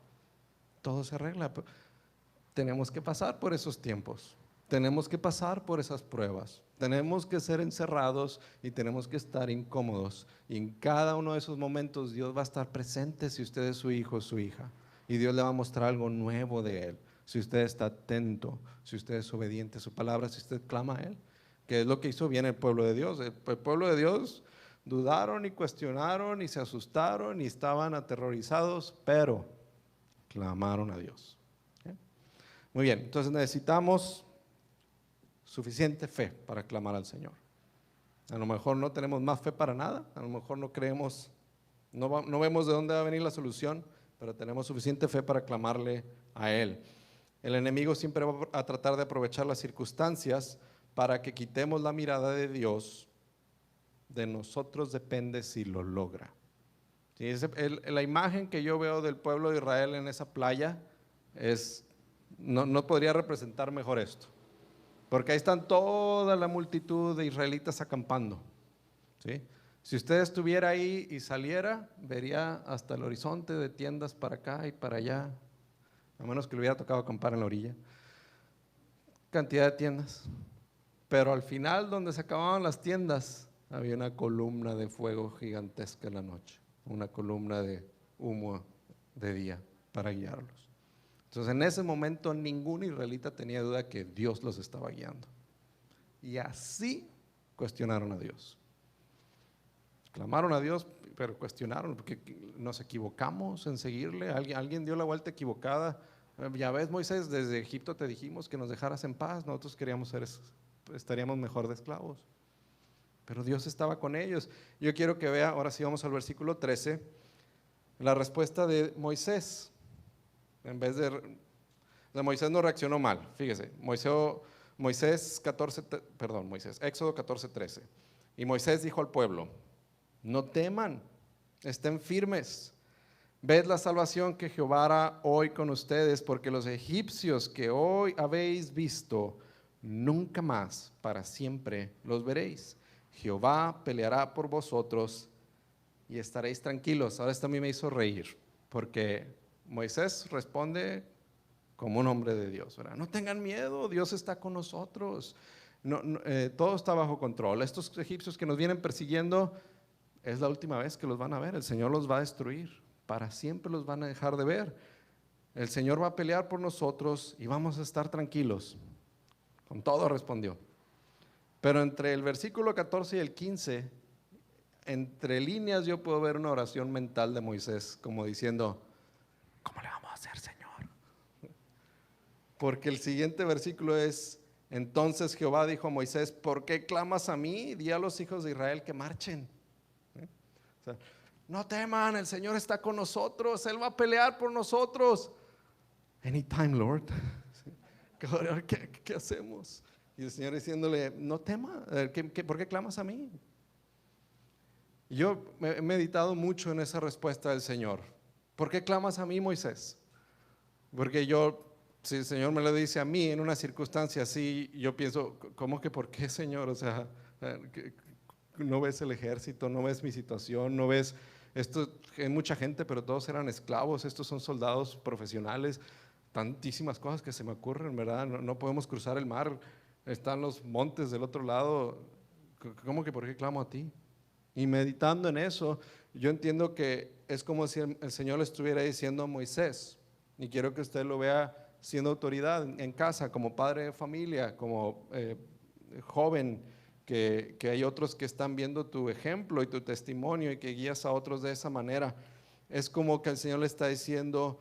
Todo se arregla. Tenemos que pasar por esos tiempos, tenemos que pasar por esas pruebas, tenemos que ser encerrados y tenemos que estar incómodos. Y en cada uno de esos momentos Dios va a estar presente si usted es su hijo o su hija. Y Dios le va a mostrar algo nuevo de Él. Si usted está atento, si usted es obediente a su palabra, si usted clama a Él, que es lo que hizo bien el pueblo de Dios. El pueblo de Dios dudaron y cuestionaron y se asustaron y estaban aterrorizados, pero clamaron a Dios. Muy bien, entonces necesitamos suficiente fe para clamar al Señor. A lo mejor no tenemos más fe para nada, a lo mejor no creemos, no vemos de dónde va a venir la solución, pero tenemos suficiente fe para clamarle a Él. El enemigo siempre va a tratar de aprovechar las circunstancias para que quitemos la mirada de Dios. De nosotros depende si lo logra. ¿Sí? La imagen que yo veo del pueblo de Israel en esa playa no podría representar mejor esto, porque ahí están toda la multitud de israelitas acampando, ¿sí? Si usted estuviera ahí y saliera, vería hasta el horizonte de tiendas para acá y para allá, a menos que le hubiera tocado acampar en la orilla, cantidad de tiendas, pero al final donde se acababan las tiendas había una columna de fuego gigantesca en la noche, una columna de humo de día para guiarlos. Entonces en ese momento ningún israelita tenía duda que Dios los estaba guiando. Y así cuestionaron a Dios. Clamaron a Dios, pero cuestionaron, porque nos equivocamos en seguirle. Alguien dio la vuelta equivocada. Ya ves, Moisés, desde Egipto te dijimos que nos dejaras en paz. Nosotros estaríamos mejor de esclavos. Pero Dios estaba con ellos. Yo quiero que vea, ahora sí vamos al versículo 13, la respuesta de Moisés. En vez de Moisés no reaccionó mal, fíjese, Éxodo 14:13. Y Moisés dijo al pueblo: no teman, estén firmes. Ved la salvación que Jehová hará hoy con ustedes, porque los egipcios que hoy habéis visto, nunca más para siempre los veréis. Jehová peleará por vosotros y estaréis tranquilos. Ahora esto a mí me hizo reír, porque Moisés responde como un hombre de Dios, ¿verdad? No tengan miedo, Dios está con nosotros. Todo está bajo control. Estos egipcios que nos vienen persiguiendo, es la última vez que los van a ver. El Señor los va a destruir, para siempre los van a dejar de ver. El Señor va a pelear por nosotros y vamos a estar tranquilos. Con todo respondió. Pero entre el versículo 14 y el 15, entre líneas yo puedo ver una oración mental de Moisés, como diciendo: ¿cómo le vamos a hacer, Señor? Porque el siguiente versículo es: entonces Jehová dijo a Moisés: ¿por qué clamas a mí? Di a los hijos de Israel que marchen. O sea, no teman, el Señor está con nosotros, Él va a pelear por nosotros. Anytime, Lord. ¿Qué hacemos? Y el Señor diciéndole: no tema, ¿por qué clamas a mí? Yo he meditado mucho en esa respuesta del Señor. ¿Por qué clamas a mí, Moisés? Porque si el Señor me lo dice a mí en una circunstancia así, yo pienso: ¿cómo que por qué, Señor? O sea, no ves el ejército, no ves mi situación, no ves esto. Hay mucha gente, pero todos eran esclavos. Estos son soldados profesionales. Tantísimas cosas que se me ocurren, ¿verdad? No podemos cruzar el mar, están los montes del otro lado. ¿Cómo que por qué clamo a ti? Y meditando en eso, yo entiendo que es como si el Señor le estuviera diciendo a Moisés, y quiero que usted lo vea siendo autoridad en casa, como padre de familia, como joven, que hay otros que están viendo tu ejemplo y tu testimonio y que guías a otros de esa manera. Es como que el Señor le está diciendo: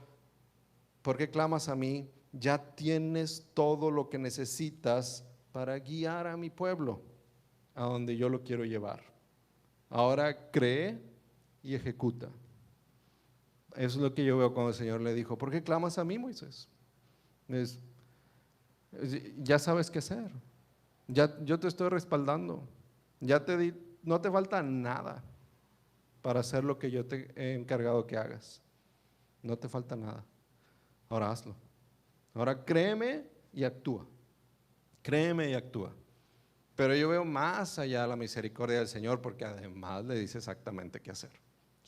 ¿por qué clamas a mí? Ya tienes todo lo que necesitas para guiar a mi pueblo a donde yo lo quiero llevar. Ahora cree y ejecuta. Eso es lo que yo veo cuando el Señor le dijo: ¿por qué clamas a mí, Moisés? Ya sabes qué hacer. Yo te estoy respaldando. Ya te di, no te falta nada para hacer lo que yo te he encargado que hagas. No te falta nada. Ahora hazlo. Ahora créeme y actúa. Créeme y actúa. Pero yo veo más allá la misericordia del Señor, porque además le dice exactamente qué hacer,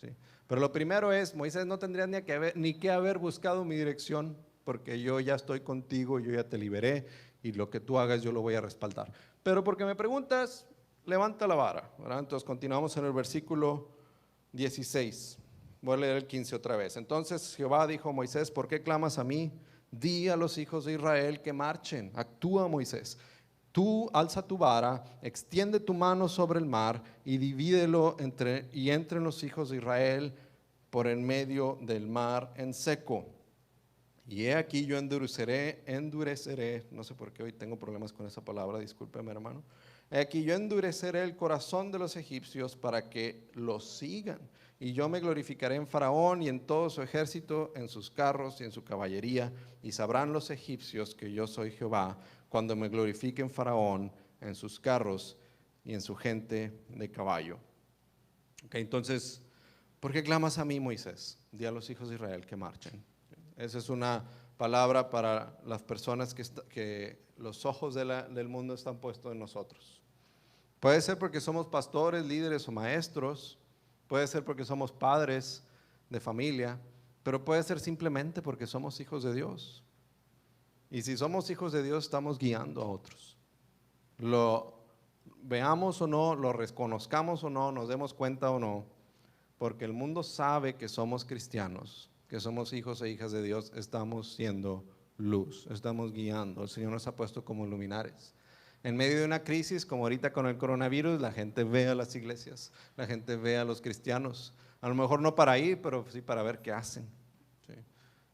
¿sí? Pero lo primero es: Moisés, no tendrías ni que haber buscado mi dirección, porque yo ya estoy contigo, yo ya te liberé, y lo que tú hagas yo lo voy a respaldar. Pero porque me preguntas, levanta la vara, ¿verdad? Entonces continuamos en el versículo 16. Voy a leer el 15 otra vez. Entonces Jehová dijo a Moisés: ¿por qué clamas a mí? Di a los hijos de Israel que marchen. Actúa, Moisés. Tú alza tu vara, extiende tu mano sobre el mar y divídelo entre los hijos de Israel por en medio del mar en seco. Y he aquí yo endureceré, no sé por qué hoy tengo problemas con esa palabra, discúlpeme, hermano. He aquí yo endureceré el corazón de los egipcios para que los sigan. Y yo me glorificaré en Faraón y en todo su ejército, en sus carros y en su caballería. Y sabrán los egipcios que yo soy Jehová, cuando me glorifique en Faraón, en sus carros y en su gente de caballo. Entonces, ¿por qué clamas a mí, Moisés? Di a los hijos de Israel que marchen. Esa es una palabra para las personas que los ojos del mundo están puestos en nosotros. Puede ser porque somos pastores, líderes o maestros, puede ser porque somos padres de familia, pero puede ser simplemente porque somos hijos de Dios. Y si somos hijos de Dios, estamos guiando a otros. Lo veamos o no, lo reconozcamos o no, nos demos cuenta o no, porque el mundo sabe que somos cristianos, que somos hijos e hijas de Dios, estamos siendo luz, estamos guiando. El Señor nos ha puesto como luminares. En medio de una crisis como ahorita con el coronavirus, la gente ve a las iglesias, la gente ve a los cristianos. A lo mejor no para ir, pero sí para ver qué hacen. ¿Sí?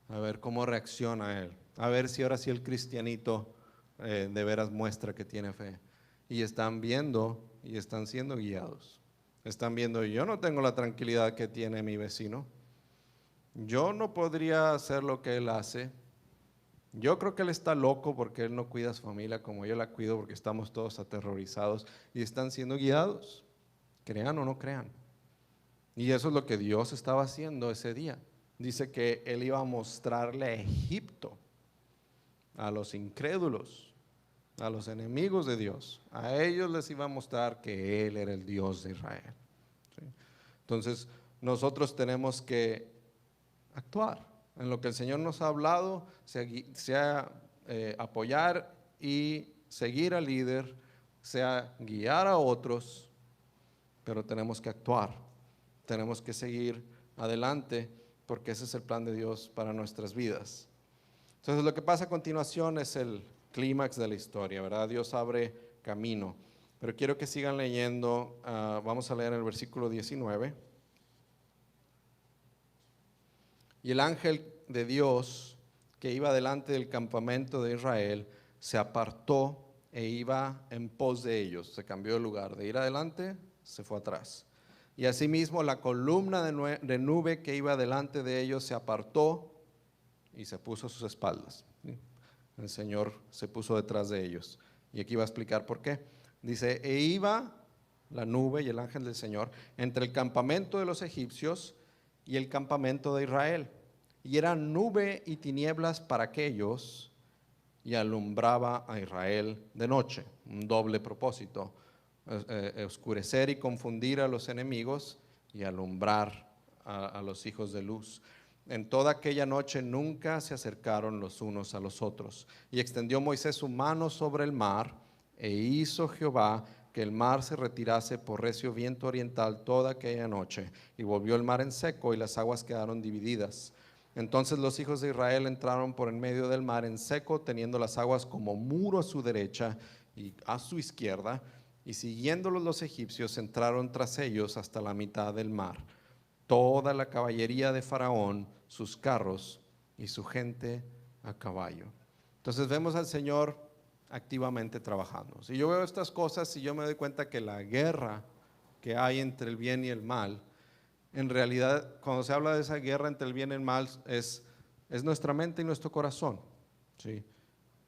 A ver cómo reacciona él. A ver si ahora sí el cristianito de veras muestra que tiene fe. Y están viendo y están siendo guiados. Están viendo, yo no tengo la tranquilidad que tiene mi vecino. Yo no podría hacer lo que él hace. Yo creo que él está loco porque él no cuida a su familia como yo la cuido, porque estamos todos aterrorizados y están siendo guiados, crean o no crean. Y eso es lo que Dios estaba haciendo ese día. Dice que él iba a mostrarle a Egipto, a los incrédulos, a los enemigos de Dios. A ellos les iba a mostrar que él era el Dios de Israel. ¿Sí? Entonces, nosotros tenemos que actuar en lo que el Señor nos ha hablado, sea apoyar y seguir al líder, sea guiar a otros, pero tenemos que actuar, tenemos que seguir adelante, porque ese es el plan de Dios para nuestras vidas. Entonces lo que pasa a continuación es el clímax de la historia, ¿verdad? Dios abre camino, pero quiero que sigan leyendo, vamos a leer el versículo 19. Y el ángel de Dios que iba delante del campamento de Israel se apartó e iba en pos de ellos. Se cambió de lugar, de ir adelante, se fue atrás. Y asimismo la columna de nube que iba delante de ellos se apartó y se puso a sus espaldas. El Señor se puso detrás de ellos. Y aquí va a explicar por qué. Dice, e iba la nube y el ángel del Señor entre el campamento de los egipcios y el campamento de Israel. Y era nube y tinieblas para aquellos, y alumbraba a Israel de noche. Un doble propósito, oscurecer y confundir a los enemigos y alumbrar a los hijos de luz. En toda aquella noche nunca se acercaron los unos a los otros. Y extendió Moisés su mano sobre el mar, e hizo Jehová que el mar se retirase por recio viento oriental toda aquella noche, y volvió el mar en seco, y las aguas quedaron divididas. Entonces los hijos de Israel entraron por en medio del mar en seco, teniendo las aguas como muro a su derecha y a su izquierda, y siguiéndolos los egipcios entraron tras ellos hasta la mitad del mar. Toda la caballería de Faraón, sus carros y su gente a caballo. Entonces vemos al Señor activamente trabajando. Si yo veo estas cosas y yo me doy cuenta que la guerra que hay entre el bien y el mal, en realidad, cuando se habla de esa guerra entre el bien y el mal, es nuestra mente y nuestro corazón, ¿sí?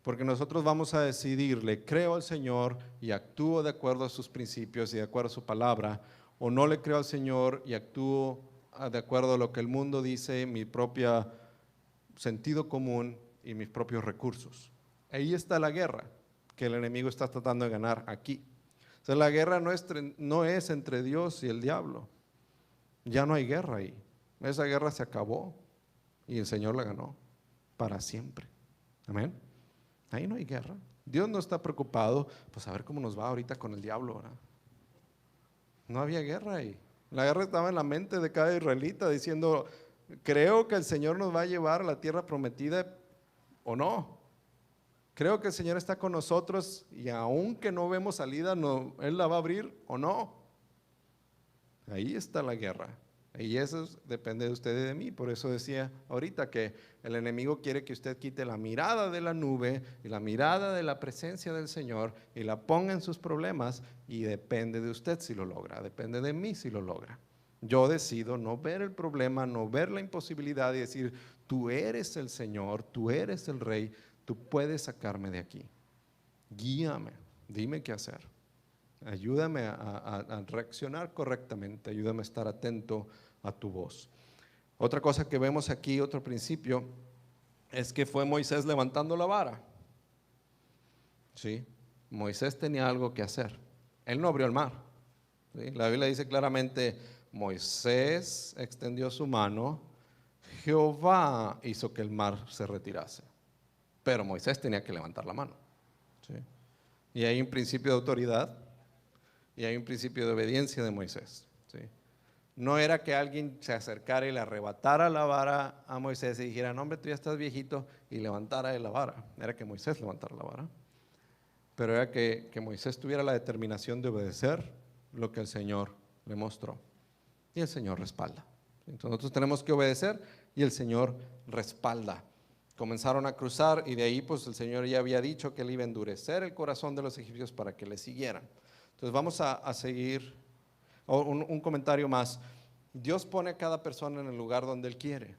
Porque nosotros vamos a decidir, le creo al Señor y actúo de acuerdo a sus principios y de acuerdo a su palabra, o no le creo al Señor y actúo de acuerdo a lo que el mundo dice, mi propio sentido común y mis propios recursos. Ahí está la guerra que el enemigo está tratando de ganar aquí. O sea, la guerra no es entre Dios y el diablo. Ya no hay guerra ahí. Esa guerra se acabó y el Señor la ganó para siempre. Amén. Ahí no hay guerra. Dios no está preocupado, pues a ver cómo nos va ahorita con el diablo, ¿verdad? No había guerra ahí. La guerra estaba en la mente de cada israelita diciendo, creo que el Señor nos va a llevar a la tierra prometida o no. Creo que el Señor está con nosotros y aunque no vemos salida, Él la va a abrir o no. Ahí está la guerra. Y eso depende de usted y de mí. Por eso decía ahorita que el enemigo quiere que usted quite la mirada de la nube y la mirada de la presencia del Señor y la ponga en sus problemas, y depende de usted si lo logra, depende de mí si lo logra. Yo decido no ver el problema, no ver la imposibilidad y decir, tú eres el Señor, tú eres el Rey, tú puedes sacarme de aquí. Guíame, dime qué hacer. Ayúdame a reaccionar correctamente, ayúdame a estar atento a tu voz. Otra cosa que vemos aquí, otro principio, es que fue Moisés levantando la vara. ¿Sí? Moisés tenía algo que hacer. Él no abrió el mar. ¿Sí? La Biblia dice claramente, Moisés extendió su mano, Jehová hizo que el mar se retirase. Pero Moisés tenía que levantar la mano. ¿Sí? Y hay un principio de autoridad. Y hay un principio de obediencia de Moisés. ¿Sí? No era que alguien se acercara y le arrebatara la vara a Moisés y dijera, no hombre, tú ya estás viejito, y levantara la vara. Era que Moisés levantara la vara. pero era que Moisés tuviera la determinación de obedecer lo que el Señor le mostró. Y el Señor respalda. Entonces nosotros tenemos que obedecer y el Señor respalda. Comenzaron a cruzar y de ahí pues el Señor ya había dicho que Él iba a endurecer el corazón de los egipcios para que le siguieran. Entonces vamos a seguir, un comentario más. Dios pone a cada persona en el lugar donde Él quiere,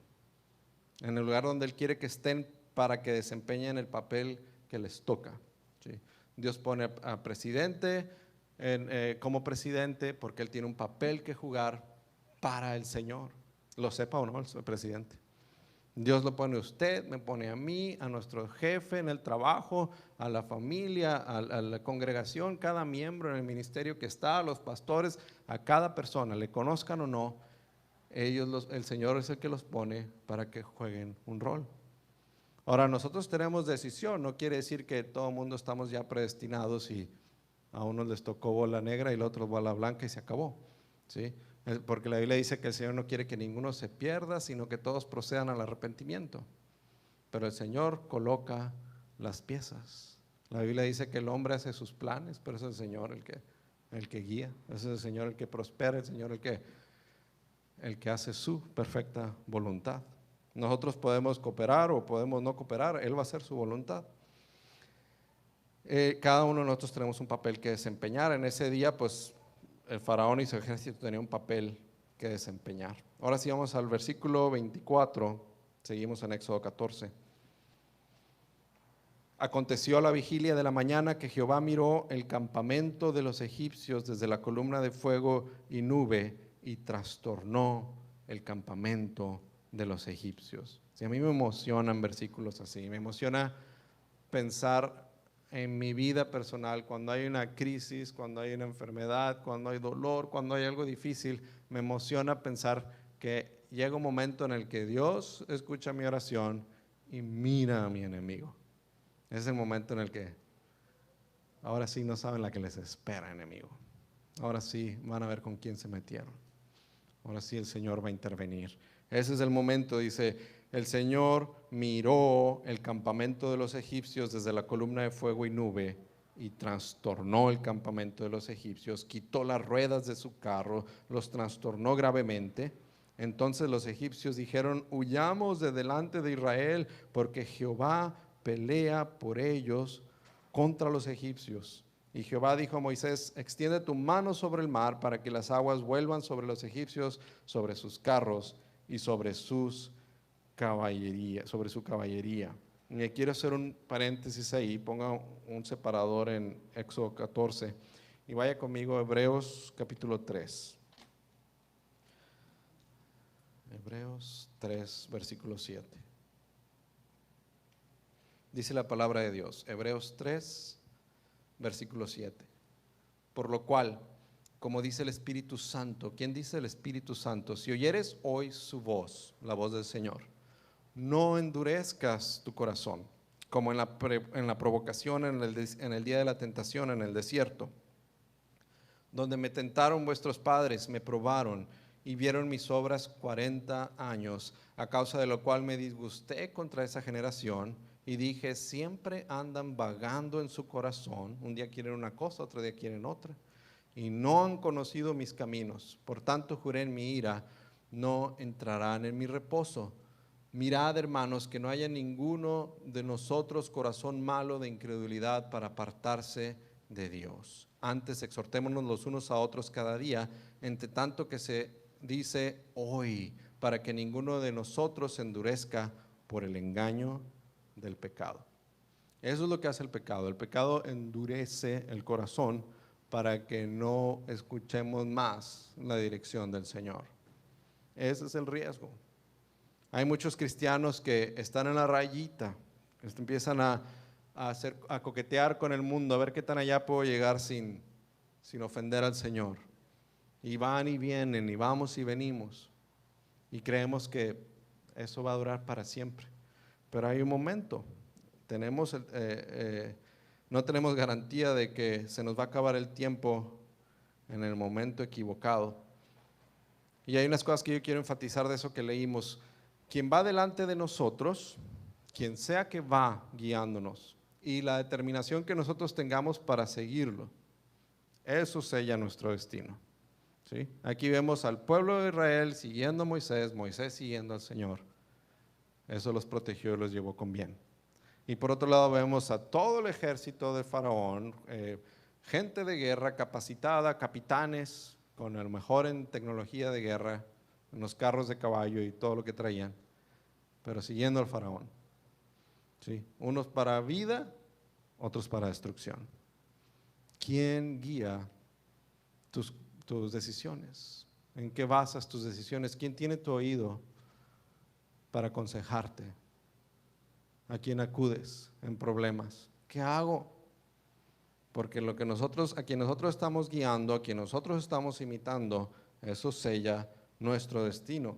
en el lugar donde Él quiere que estén para que desempeñen el papel que les toca, ¿sí? Dios pone a presidente como presidente porque Él tiene un papel que jugar para el Señor, lo sepa o no el presidente. Dios lo pone a usted, me pone a mí, a nuestro jefe en el trabajo, a la familia, a la congregación, cada miembro en el ministerio que está, a los pastores, a cada persona, le conozcan o no, el Señor es el que los pone para que jueguen un rol. Ahora, nosotros tenemos decisión, no quiere decir que todo el mundo estamos ya predestinados y a unos les tocó bola negra y a otros bola blanca y se acabó, ¿sí? Porque la Biblia dice que el Señor no quiere que ninguno se pierda, sino que todos procedan al arrepentimiento. Pero el Señor coloca las piezas. La Biblia dice que el hombre hace sus planes, pero es el Señor el que guía, es el Señor el que prospera, el Señor el que hace su perfecta voluntad. Nosotros podemos cooperar o podemos no cooperar, Él va a hacer su voluntad. Cada uno de nosotros tenemos un papel que desempeñar. En ese día, pues, el faraón y su ejército tenían un papel que desempeñar. Ahora sí vamos al versículo 24, seguimos en Éxodo 14. Aconteció a la vigilia de la mañana que Jehová miró el campamento de los egipcios desde la columna de fuego y nube y trastornó el campamento de los egipcios. Sí, a mí me emocionan versículos así, me emociona pensar en mi vida personal, cuando hay una crisis, cuando hay una enfermedad, cuando hay dolor, cuando hay algo difícil, me emociona pensar que llega un momento en el que Dios escucha mi oración y mira a mi enemigo. Es el momento en el que ahora sí no saben la que les espera, enemigo. Ahora sí van a ver con quién se metieron. Ahora sí el Señor va a intervenir. Ese es el momento, dice, el Señor miró el campamento de los egipcios desde la columna de fuego y nube y trastornó el campamento de los egipcios, quitó las ruedas de su carro, los trastornó gravemente. Entonces los egipcios dijeron, huyamos de delante de Israel, porque Jehová pelea por ellos contra los egipcios. Y Jehová dijo a Moisés, extiende tu mano sobre el mar para que las aguas vuelvan sobre los egipcios, sobre sus carros y sobre su caballería. Y quiero hacer un paréntesis ahí, ponga un separador en Éxodo 14 y vaya conmigo a Hebreos capítulo 3. Hebreos 3, versículo 7. Dice la palabra de Dios, Hebreos 3, versículo 7. Por lo cual, como dice el Espíritu Santo, ¿quién dice el Espíritu Santo? Si oyeres hoy su voz, la voz del Señor, no endurezcas tu corazón, como en la provocación, en el día de la tentación, en el desierto, donde me tentaron vuestros padres, me probaron y vieron mis obras 40 años, a causa de lo cual me disgusté contra esa generación y dije, siempre andan vagando en su corazón, un día quieren una cosa, otro día quieren otra, y no han conocido mis caminos. Por tanto juré en mi ira, no entrarán en mi reposo. Mirad, hermanos, que no haya ninguno de nosotros corazón malo de incredulidad para apartarse de Dios. Antes exhortémonos los unos a otros cada día, entre tanto que se dice hoy, para que ninguno de nosotros se endurezca por el engaño del pecado. Eso es lo que hace el pecado. El pecado endurece el corazón para que no escuchemos más la dirección del Señor. Ese es el riesgo. Hay muchos cristianos que están en la rayita, empiezan a coquetear con el mundo, a ver qué tan allá puedo llegar sin ofender al Señor. Y van y vienen, y vamos y venimos. Y creemos que eso va a durar para siempre. Pero hay un momento, no tenemos garantía de que se nos va a acabar el tiempo en el momento equivocado. Y hay unas cosas que yo quiero enfatizar de eso que leímos. Quien va delante de nosotros, quien sea que va guiándonos, y la determinación que nosotros tengamos para seguirlo. Eso sella nuestro destino. ¿Sí? Aquí vemos al pueblo de Israel siguiendo a Moisés, Moisés siguiendo al Señor. Eso los protegió y los llevó con bien. Y por otro lado vemos a todo el ejército de Faraón, gente de guerra capacitada, capitanes, con el mejor en tecnología de guerra, en los carros de caballo y todo lo que traían, pero siguiendo al Faraón. ¿Sí? Unos para vida, otros para destrucción. ¿Quién guía tus decisiones? ¿En qué basas tus decisiones? ¿Quién tiene tu oído para aconsejarte? ¿A quién acudes en problemas? ¿Qué hago? Porque lo que a quien nosotros estamos guiando, a quien nosotros estamos imitando, eso sella nuestro destino.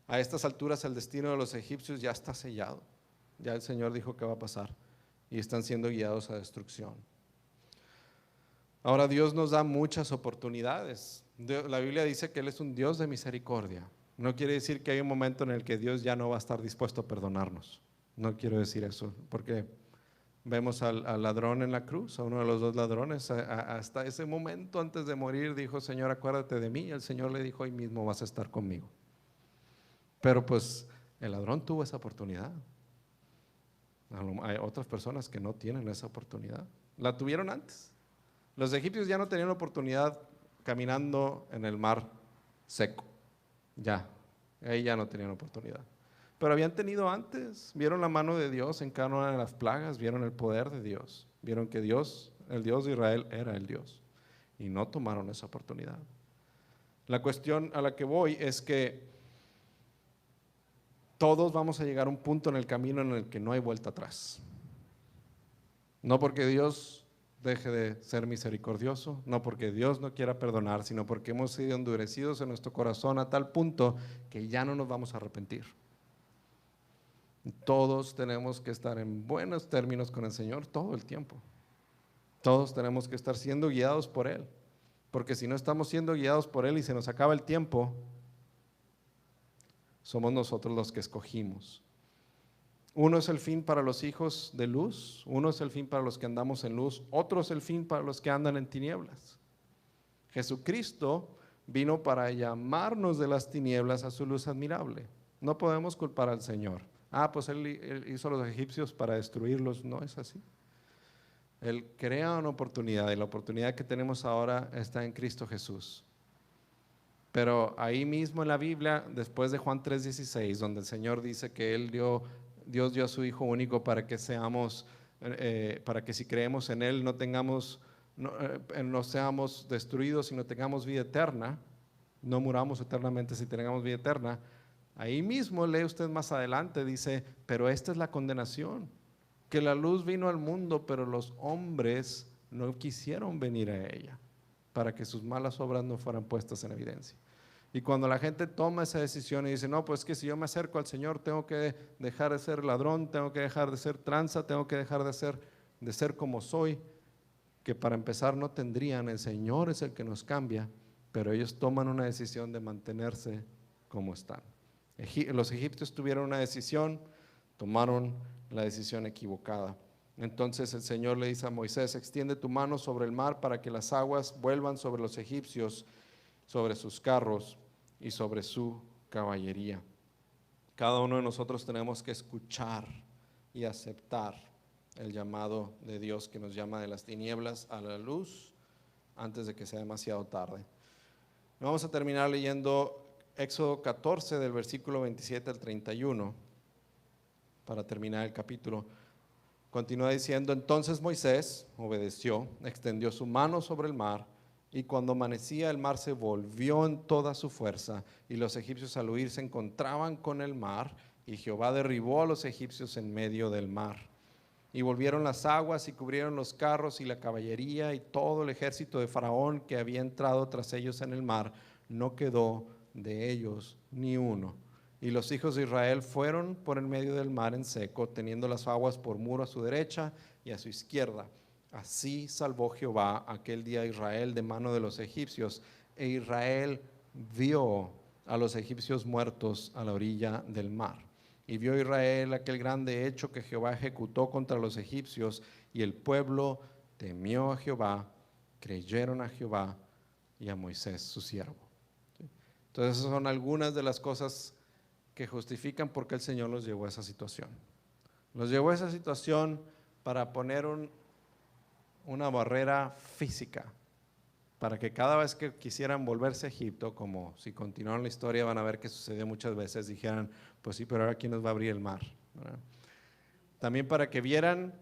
A estas alturas el destino de los egipcios ya está sellado. Ya el Señor dijo que va a pasar y están siendo guiados a destrucción. Ahora Dios nos da muchas oportunidades. La Biblia dice que Él es un Dios de misericordia. No quiere decir que hay un momento en el que Dios ya no va a estar dispuesto a perdonarnos. No quiero decir eso, porque vemos al ladrón en la cruz, a uno de los dos ladrones, hasta ese momento antes de morir dijo: Señor, acuérdate de mí. Y el Señor le dijo: hoy mismo vas a estar conmigo. Pero pues el ladrón tuvo esa oportunidad. Hay otras personas que no tienen esa oportunidad. La tuvieron antes. Los egipcios ya no tenían oportunidad caminando en el mar seco. Ahí ya no tenían oportunidad. Pero habían tenido antes, vieron la mano de Dios en cada una de las plagas, vieron el poder de Dios, vieron que Dios, el Dios de Israel, era el Dios, y no tomaron esa oportunidad. La cuestión a la que voy es que todos vamos a llegar a un punto en el camino en el que no hay vuelta atrás. No porque Dios deje de ser misericordioso, no porque Dios no quiera perdonar, sino porque hemos sido endurecidos en nuestro corazón a tal punto que ya no nos vamos a arrepentir. Todos tenemos que estar en buenos términos con el Señor todo el tiempo. Todos tenemos que estar siendo guiados por Él, porque si no estamos siendo guiados por Él y se nos acaba el tiempo, somos nosotros los que escogimos. Uno es el fin para los hijos de luz, uno es el fin para los que andamos en luz, otro es el fin para los que andan en tinieblas. Jesucristo vino para llamarnos de las tinieblas a su luz admirable. No podemos culpar al Señor. Pues él hizo a los egipcios para destruirlos. No es así. Él crea una oportunidad y la oportunidad que tenemos ahora está en Cristo Jesús. Pero ahí mismo en la Biblia, después de Juan 3:16, donde el Señor dice que Dios dio a su Hijo único para que para que si creemos en Él no seamos destruidos, sino tengamos vida eterna, no muramos eternamente si tengamos vida eterna. Ahí mismo lee usted más adelante, dice: pero esta es la condenación, que la luz vino al mundo, pero los hombres no quisieron venir a ella, para que sus malas obras no fueran puestas en evidencia. Y cuando la gente toma esa decisión y dice: no, pues que si yo me acerco al Señor, tengo que dejar de ser ladrón, tengo que dejar de ser tranza, tengo que dejar de ser como soy, que para empezar no tendrían. El Señor es el que nos cambia, pero ellos toman una decisión de mantenerse como están. Los egipcios tuvieron una decisión, tomaron la decisión equivocada. Entonces el Señor le dice a Moisés: extiende tu mano sobre el mar para que las aguas vuelvan sobre los egipcios, sobre sus carros y sobre su caballería. Cada uno de nosotros tenemos que escuchar y aceptar el llamado de Dios, que nos llama de las tinieblas a la luz antes de que sea demasiado tarde. Vamos a terminar leyendo Éxodo 14 del versículo 27 al 31 para terminar el capítulo. Continúa diciendo: entonces Moisés obedeció, extendió su mano sobre el mar, y cuando amanecía el mar se volvió en toda su fuerza, y los egipcios al huir se encontraban con el mar, y Jehová derribó a los egipcios en medio del mar. Y volvieron las aguas y cubrieron los carros y la caballería y todo el ejército de Faraón que había entrado tras ellos en el mar. No quedó de ellos ni uno. Y los hijos de Israel fueron por el medio del mar en seco, teniendo las aguas por muro a su derecha y a su izquierda. Así salvó Jehová aquel día a Israel de mano de los egipcios, e Israel vio a los egipcios muertos a la orilla del mar. Y vio Israel aquel grande hecho que Jehová ejecutó contra los egipcios, y el pueblo temió a Jehová, creyeron a Jehová y a Moisés su siervo. ¿Sí? Entonces esas son algunas de las cosas que justifican por qué el Señor los llevó a esa situación. Los llevó a esa situación para poner una barrera física, para que cada vez que quisieran volverse a Egipto, como si continuaron la historia van a ver que sucedió muchas veces, dijeran, pues sí, pero ahora ¿quién nos va a abrir el mar? ¿Verdad? También para que vieran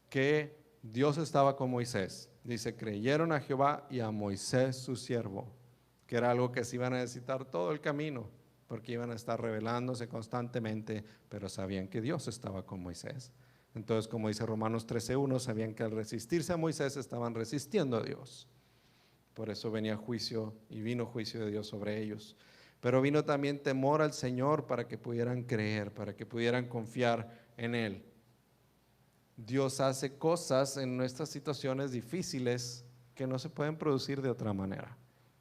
que Dios estaba con Moisés. Dice, creyeron a Jehová y a Moisés su siervo, que era algo que se iban a necesitar todo el camino, porque iban a estar rebelándose constantemente, pero sabían que Dios estaba con Moisés. Entonces, como dice Romanos 13:1, sabían que al resistirse a Moisés estaban resistiendo a Dios. Por eso venía juicio y vino juicio de Dios sobre ellos. Pero vino también temor al Señor para que pudieran creer, para que pudieran confiar en Él. Dios hace cosas en nuestras situaciones difíciles que no se pueden producir de otra manera.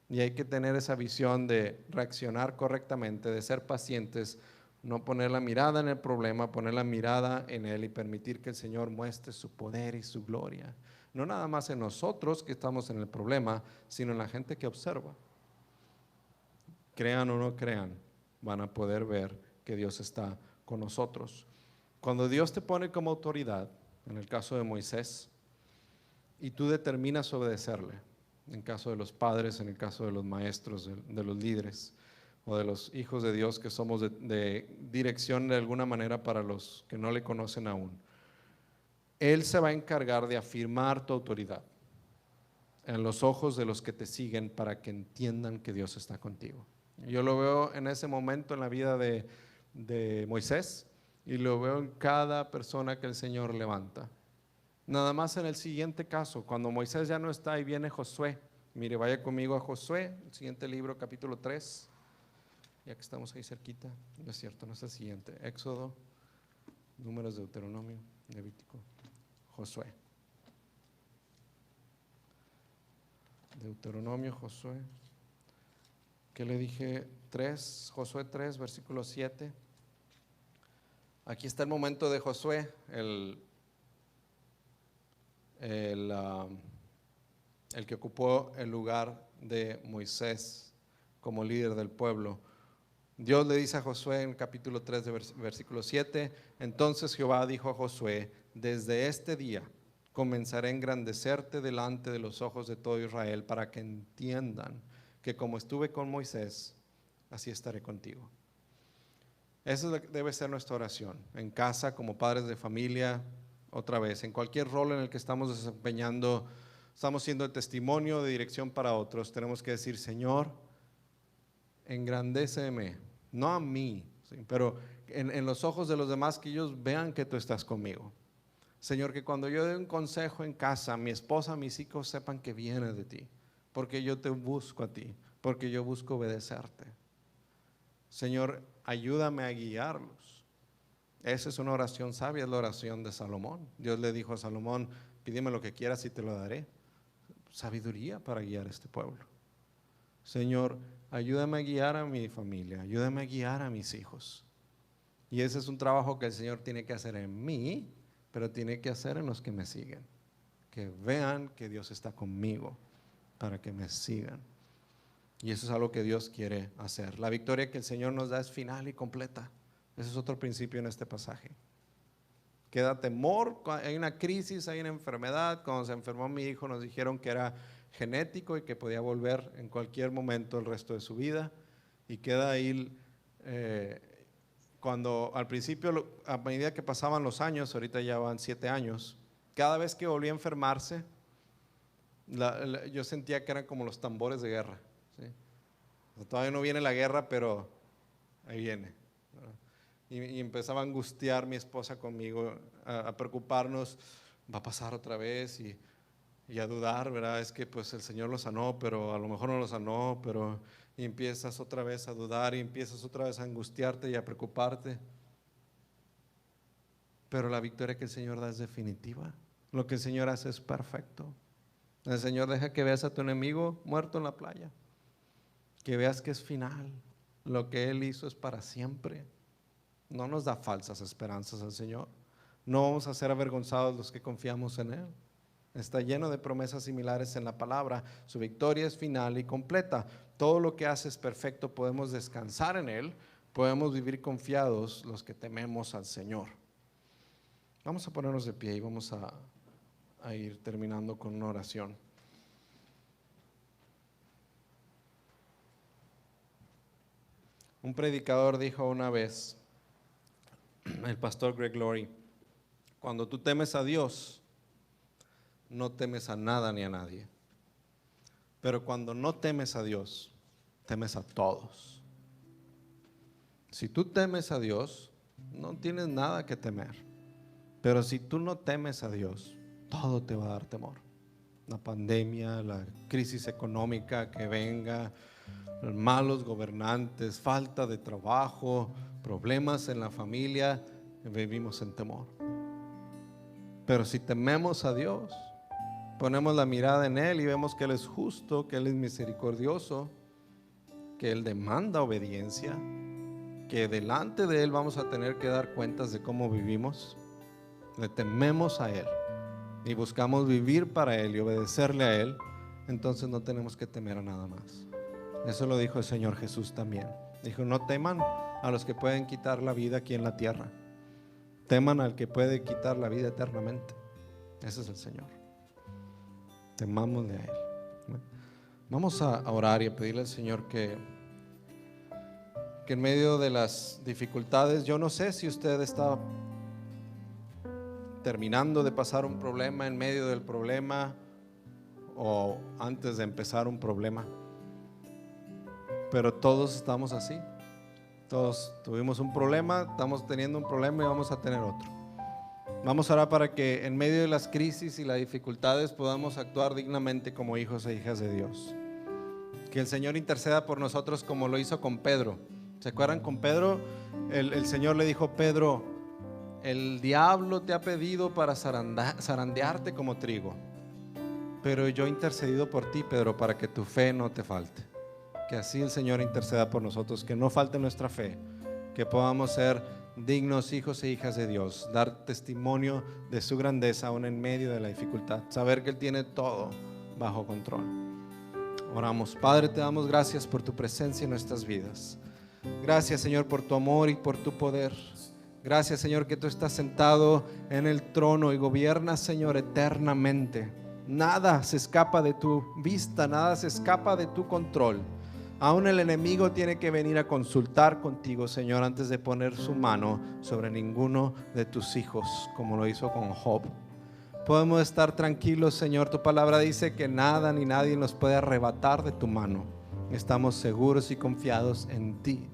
Y hay que tener esa visión de reaccionar correctamente, de ser pacientes, no poner la mirada en el problema, poner la mirada en Él y permitir que el Señor muestre su poder y su gloria. No nada más en nosotros que estamos en el problema, sino en la gente que observa. Crean o no crean, van a poder ver que Dios está con nosotros. Cuando Dios te pone como autoridad, en el caso de Moisés, y tú determinas obedecerle, en el caso de los padres, en el caso de los maestros, de los líderes, o de los hijos de Dios que somos de dirección de alguna manera para los que no le conocen aún, Él se va a encargar de afirmar tu autoridad en los ojos de los que te siguen para que entiendan que Dios está contigo. Yo lo veo en ese momento en la vida de Moisés y lo veo en cada persona que el Señor levanta. Nada más en el siguiente caso, cuando Moisés ya no está y viene Josué. Mire, vaya conmigo a Josué, el siguiente libro, capítulo 3, ya que estamos ahí cerquita. No es cierto, no es el siguiente. Éxodo, Números, Deuteronomio, Levítico, Josué. Deuteronomio, Josué. ¿Qué le dije? 3, Josué 3, versículo 7. Aquí está el momento de Josué, el que ocupó el lugar de Moisés como líder del pueblo. Dios le dice a Josué en el capítulo 3 de versículo 7, entonces Jehová dijo a Josué, desde este día comenzaré a engrandecerte delante de los ojos de todo Israel para que entiendan que como estuve con Moisés, así estaré contigo. Esa debe ser nuestra oración, en casa, como padres de familia, otra vez, en cualquier rol en el que estamos desempeñando, estamos siendo el testimonio de dirección para otros, tenemos que decir, Señor, engrandéceme, no a mí, ¿sí? Pero en los ojos de los demás, que ellos vean que tú estás conmigo. Señor, que cuando yo dé un consejo en casa, mi esposa, mis hijos sepan que viene de ti, porque yo te busco a ti, porque yo busco obedecerte. Señor, ayúdame a guiarlos. Esa es una oración sabia, es la oración de Salomón. Dios le dijo a Salomón, pídeme lo que quieras y te lo daré. Sabiduría para guiar a este pueblo. Señor, ayúdame a guiar a mi familia, ayúdame a guiar a mis hijos. Y ese es un trabajo que el Señor tiene que hacer en mí, pero tiene que hacer en los que me siguen. Que vean que Dios está conmigo para que me sigan. Y eso es algo que Dios quiere hacer. La victoria que el Señor nos da es final y completa. Ese es otro principio en este pasaje. Queda temor, hay una crisis, hay una enfermedad. Cuando se enfermó mi hijo nos dijeron que era genético y que podía volver en cualquier momento el resto de su vida. Y queda ahí, cuando al principio, a medida que pasaban los años, ahorita ya van 7 años, cada vez que volvía a enfermarse, yo sentía que eran como los tambores de guerra. ¿Sí? O sea, todavía no viene la guerra, pero ahí viene. Y empezaba a angustiar mi esposa conmigo, a preocuparnos, va a pasar otra vez y a dudar, ¿verdad? Es que pues el Señor lo sanó, pero a lo mejor no lo sanó, pero y empiezas otra vez a dudar y empiezas otra vez a angustiarte y a preocuparte. Pero la victoria que el Señor da es definitiva. Lo que el Señor hace es perfecto. El Señor deja que veas a tu enemigo muerto en la playa, que veas que es final. Lo que Él hizo es para siempre. No nos da falsas esperanzas al Señor. No vamos a ser avergonzados los que confiamos en Él. Está lleno de promesas similares en la palabra. Su victoria es final y completa. Todo lo que hace es perfecto. Podemos descansar en Él. Podemos vivir confiados los que tememos al Señor. Vamos a ponernos de pie y vamos a ir terminando con una oración. Un predicador dijo una vez, el pastor Greg Laurie, cuando tú temes a Dios, no temes a nada ni a nadie. Pero cuando no temes a Dios, temes a todos. Si tú temes a Dios, no tienes nada que temer. Pero si tú no temes a Dios, todo te va a dar temor. La pandemia, la crisis económica que venga, malos gobernantes, falta de trabajo, problemas en la familia, vivimos en temor. Pero si tememos a Dios, ponemos la mirada en Él y vemos que Él es justo, que Él es misericordioso, que Él demanda obediencia, que delante de Él vamos a tener que dar cuentas de cómo vivimos. Le tememos a Él y buscamos vivir para Él y obedecerle a Él, entonces no tenemos que temer a nada más. Eso lo dijo el Señor Jesús también. Dijo, no teman a los que pueden quitar la vida aquí en la tierra. Teman al que puede quitar la vida eternamente. Ese es el Señor. Temámosle a Él. Vamos a orar y a pedirle al Señor que en medio de las dificultades, yo no sé si usted está terminando de pasar un problema, en medio del problema o antes de empezar un problema, pero todos estamos así. Todos tuvimos un problema, estamos teniendo un problema y vamos a tener otro. Vamos a orar para que en medio de las crisis y las dificultades podamos actuar dignamente como hijos e hijas de Dios. Que el Señor interceda por nosotros como lo hizo con Pedro. ¿Se acuerdan con Pedro? El Señor le dijo, Pedro, el diablo te ha pedido para zarandearte como trigo, pero yo he intercedido por ti, Pedro, para que tu fe no te falte. Que así el Señor interceda por nosotros, que no falte nuestra fe, que podamos ser dignos hijos e hijas de Dios, dar testimonio de su grandeza aún en medio de la dificultad, saber que Él tiene todo bajo control. Oramos. Padre, te damos gracias por tu presencia en nuestras vidas. Gracias, Señor, por tu amor y por tu poder. Gracias, Señor, que tú estás sentado en el trono y gobiernas, Señor, eternamente. Nada se escapa de tu vista, nada se escapa de tu control. Aún el enemigo tiene que venir a consultar contigo, Señor, antes de poner su mano sobre ninguno de tus hijos, como lo hizo con Job. Podemos estar tranquilos, Señor. Tu palabra dice que nada ni nadie nos puede arrebatar de tu mano. Estamos seguros y confiados en ti,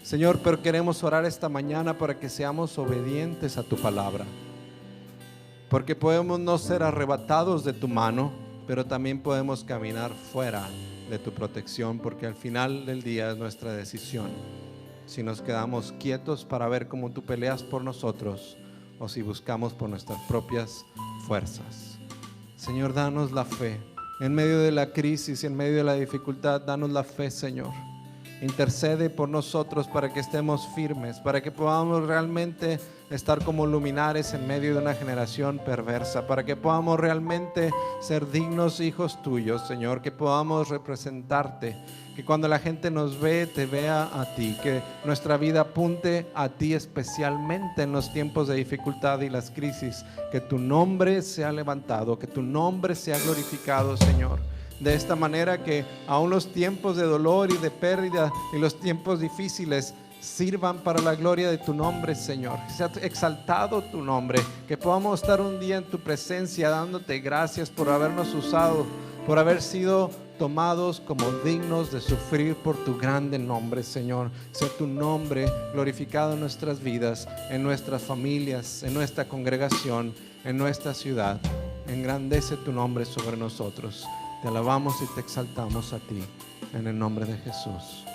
Señor, pero queremos orar esta mañana para que seamos obedientes a tu palabra, porque podemos no ser arrebatados de tu mano, pero también podemos caminar fuera de tu protección, porque al final del día es nuestra decisión si nos quedamos quietos para ver cómo tú peleas por nosotros o si buscamos por nuestras propias fuerzas. Señor, danos la fe en medio de la crisis, en medio de la dificultad. Danos la fe, Señor. Intercede por nosotros para que estemos firmes, para que podamos realmente estar como luminares en medio de una generación perversa, para que podamos realmente ser dignos hijos tuyos, Señor, que podamos representarte, que cuando la gente nos ve, te vea a ti, que nuestra vida apunte a ti especialmente en los tiempos de dificultad y las crisis, que tu nombre sea levantado, que tu nombre sea glorificado, Señor. De esta manera que aún los tiempos de dolor y de pérdida y los tiempos difíciles sirvan para la gloria de tu nombre, Señor. Que sea exaltado tu nombre, que podamos estar un día en tu presencia dándote gracias por habernos usado, por haber sido tomados como dignos de sufrir por tu grande nombre, Señor. Sea tu nombre glorificado en nuestras vidas, en nuestras familias, en nuestra congregación, en nuestra ciudad. Engrandece tu nombre sobre nosotros. Te alabamos y te exaltamos a ti, en el nombre de Jesús.